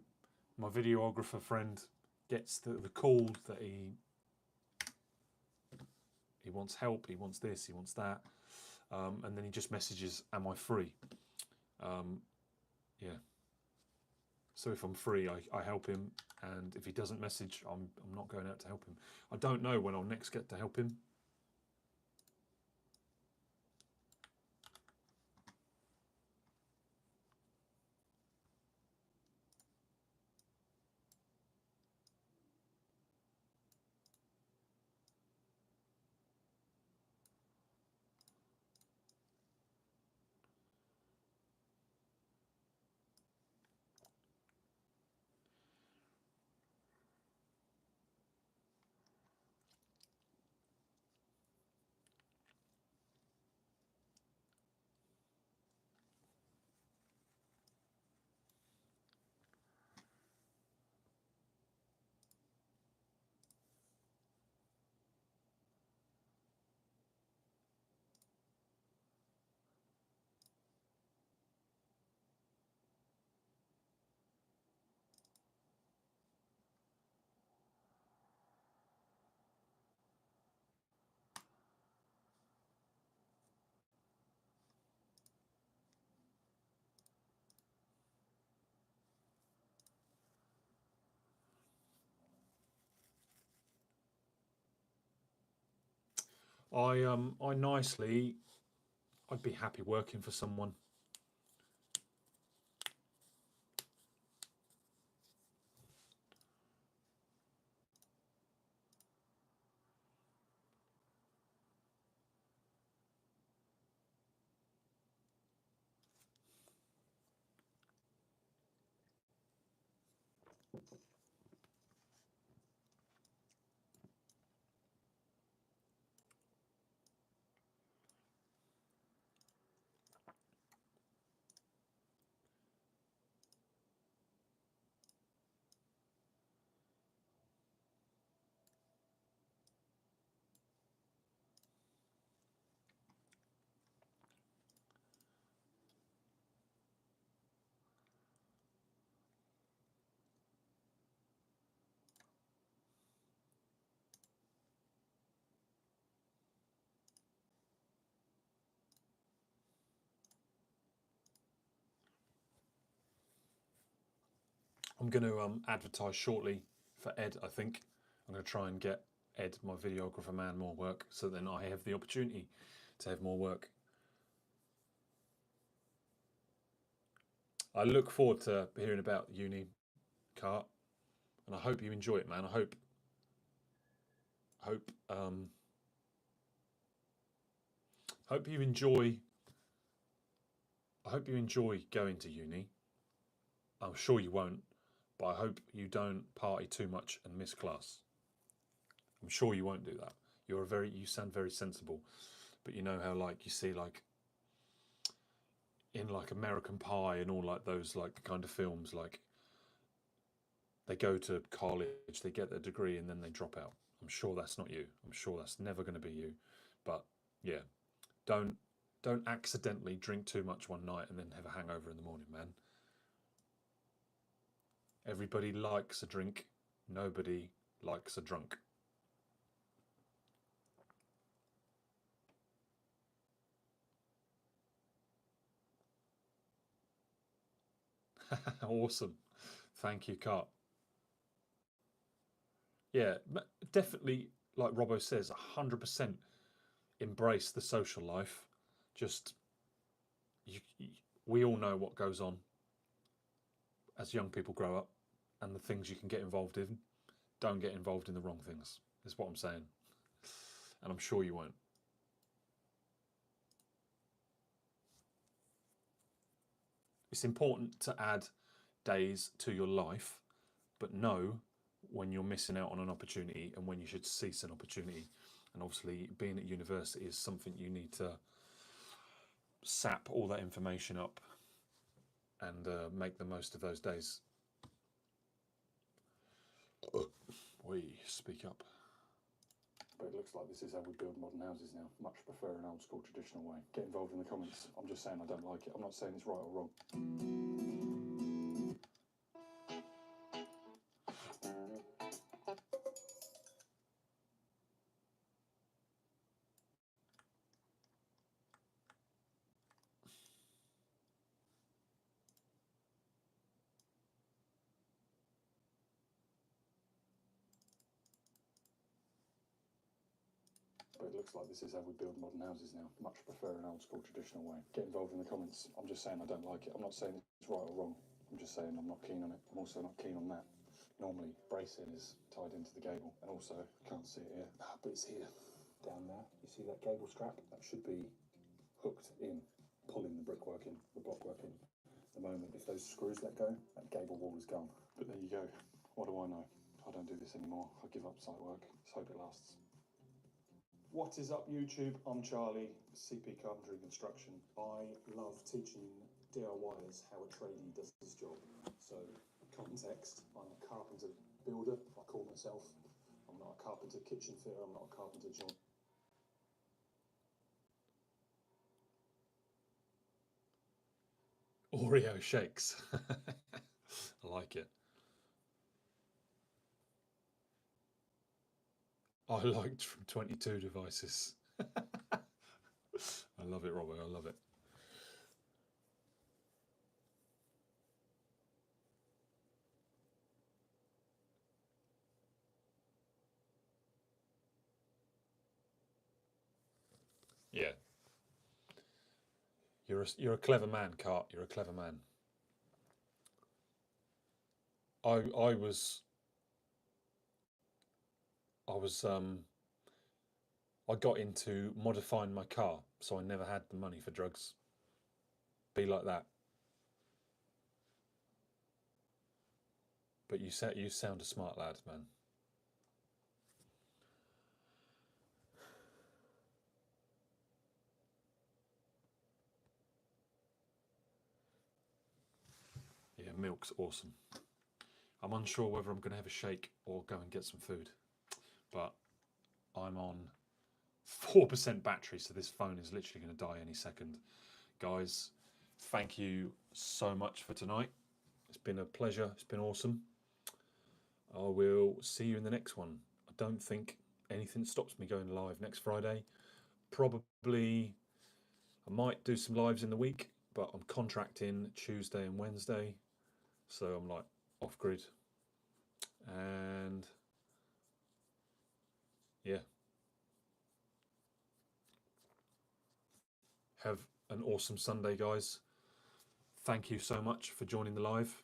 my videographer friend gets the call that he wants help, he wants this, he wants that, and then he just messages, am I free? Yeah. So if I'm free, I help him, and if he doesn't message, I'm not going out to help him. I don't know when I'll next get to help him. I'd be happy working for someone. I'm going to advertise shortly for Ed, I think. I'm going to try and get Ed, my videographer man, more work, so then I have the opportunity to have more work. I look forward to hearing about uni, Cart, and I hope you enjoy it, man. I hope you enjoy. I hope you enjoy going to uni. I'm sure you won't, but I hope you don't party too much and miss class. I'm sure you won't do that. You sound very sensible, but you know how, like, you see, like, in like American Pie and all like those like kind of films, like they go to college, they get their degree, and then they drop out. I'm sure that's not you. I'm sure that's never going to be you. But yeah, don't accidentally drink too much one night and then have a hangover in the morning, man. Everybody likes a drink. Nobody likes a drunk. Awesome. Thank you, Cart. Yeah, definitely, like Robo says, 100% embrace the social life. Just, we all know what goes on as young people grow up and the things you can get involved in. Don't get involved in the wrong things, is what I'm saying. And I'm sure you won't. It's important to add days to your life, but know when you're missing out on an opportunity and when you should cease an opportunity. And obviously, being at university is something you need to sap all that information up and make the most of those days. We speak up. But it looks like this is how we build modern houses now. Much prefer an old school traditional way. Get involved in the comments. I'm just saying I don't like it. I'm not saying it's right or wrong. But it looks like this is how we build modern houses now. Much prefer an old school traditional way. Get involved in the comments. I'm just saying I don't like it. I'm not saying it's right or wrong. I'm just saying I'm not keen on it. I'm also not keen on that. Normally, bracing is tied into the gable, and also, I can't see it here, but it's here, down there. You see that gable strap? That should be hooked in, pulling the brickwork in, the blockwork in. At the moment, if those screws let go, that gable wall is gone. But there you go. What do I know? I don't do this anymore. I give up site work. Let's hope it lasts. What is up, YouTube? I'm Charlie, CP Carpentry Construction. I love teaching DIYers how a tradie does his job. So, context, I'm a carpenter builder, I call myself. I'm not a carpenter kitchen fitter, I'm not a carpenter joint. Oreo shakes. I like it. I liked from 22 devices. I love it, Robert. I love it. Yeah. You're a clever man, Cart. You're a clever man. I was I got into modifying my car, so I never had the money for drugs. Be like that. But you sound a smart lad, man. Yeah, milk's awesome. I'm unsure whether I'm going to have a shake or go and get some food, but I'm on 4% battery, so this phone is literally going to die any second. Guys, thank you so much for tonight. It's been a pleasure. It's been awesome. I will see you in the next one. I don't think anything stops me going live next Friday. Probably I might do some lives in the week, but I'm contracting Tuesday and Wednesday, so I'm like off-grid, and yeah, have an awesome Sunday, guys. Thank you so much for joining the live.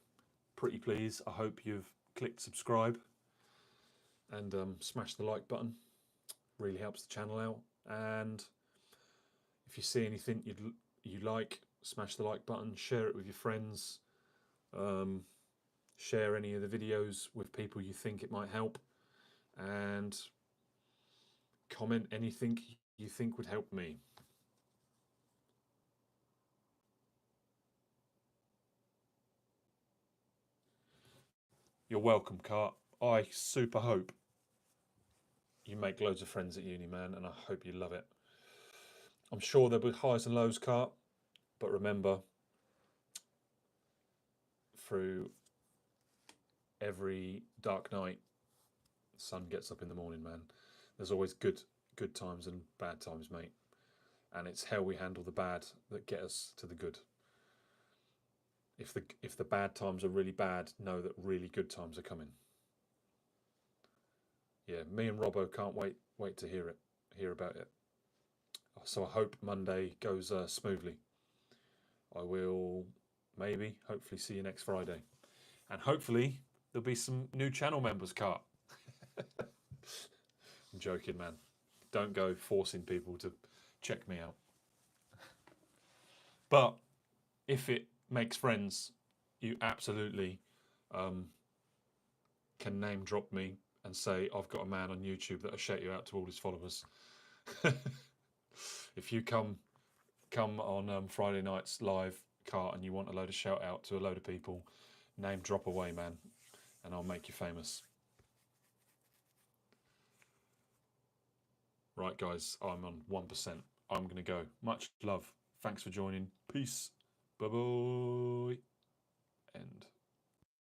Pretty please. I hope you've clicked subscribe and smash the like button. Really helps the channel out. And if you see anything you like, smash the like button. Share it with your friends. Share any of the videos with people you think it might help, and comment anything you think would help me. You're welcome, Cart. I super hope you make loads of friends at uni, man, and I hope you love it. I'm sure there'll be highs and lows, Cart, but remember, through every dark night, the sun gets up in the morning, man. There's always good times and bad times, mate. And it's how we handle the bad that get us to the good. If the bad times are really bad, know that really good times are coming. Yeah, me and Robo can't wait to hear about it. So I hope Monday goes smoothly. I will hopefully see you next Friday, and hopefully there'll be some new channel members, Cart. I'm joking, man. Don't go forcing people to check me out. But if it makes friends, you absolutely can name drop me and say, I've got a man on YouTube that'll shout you out to all his followers. If you come on Friday nights live, Cart, and you want a load of shout out to a load of people, name drop away, man, and I'll make you famous. Right, guys, I'm on 1%. I'm going to go. Much love. Thanks for joining. Peace. Bye-bye. End.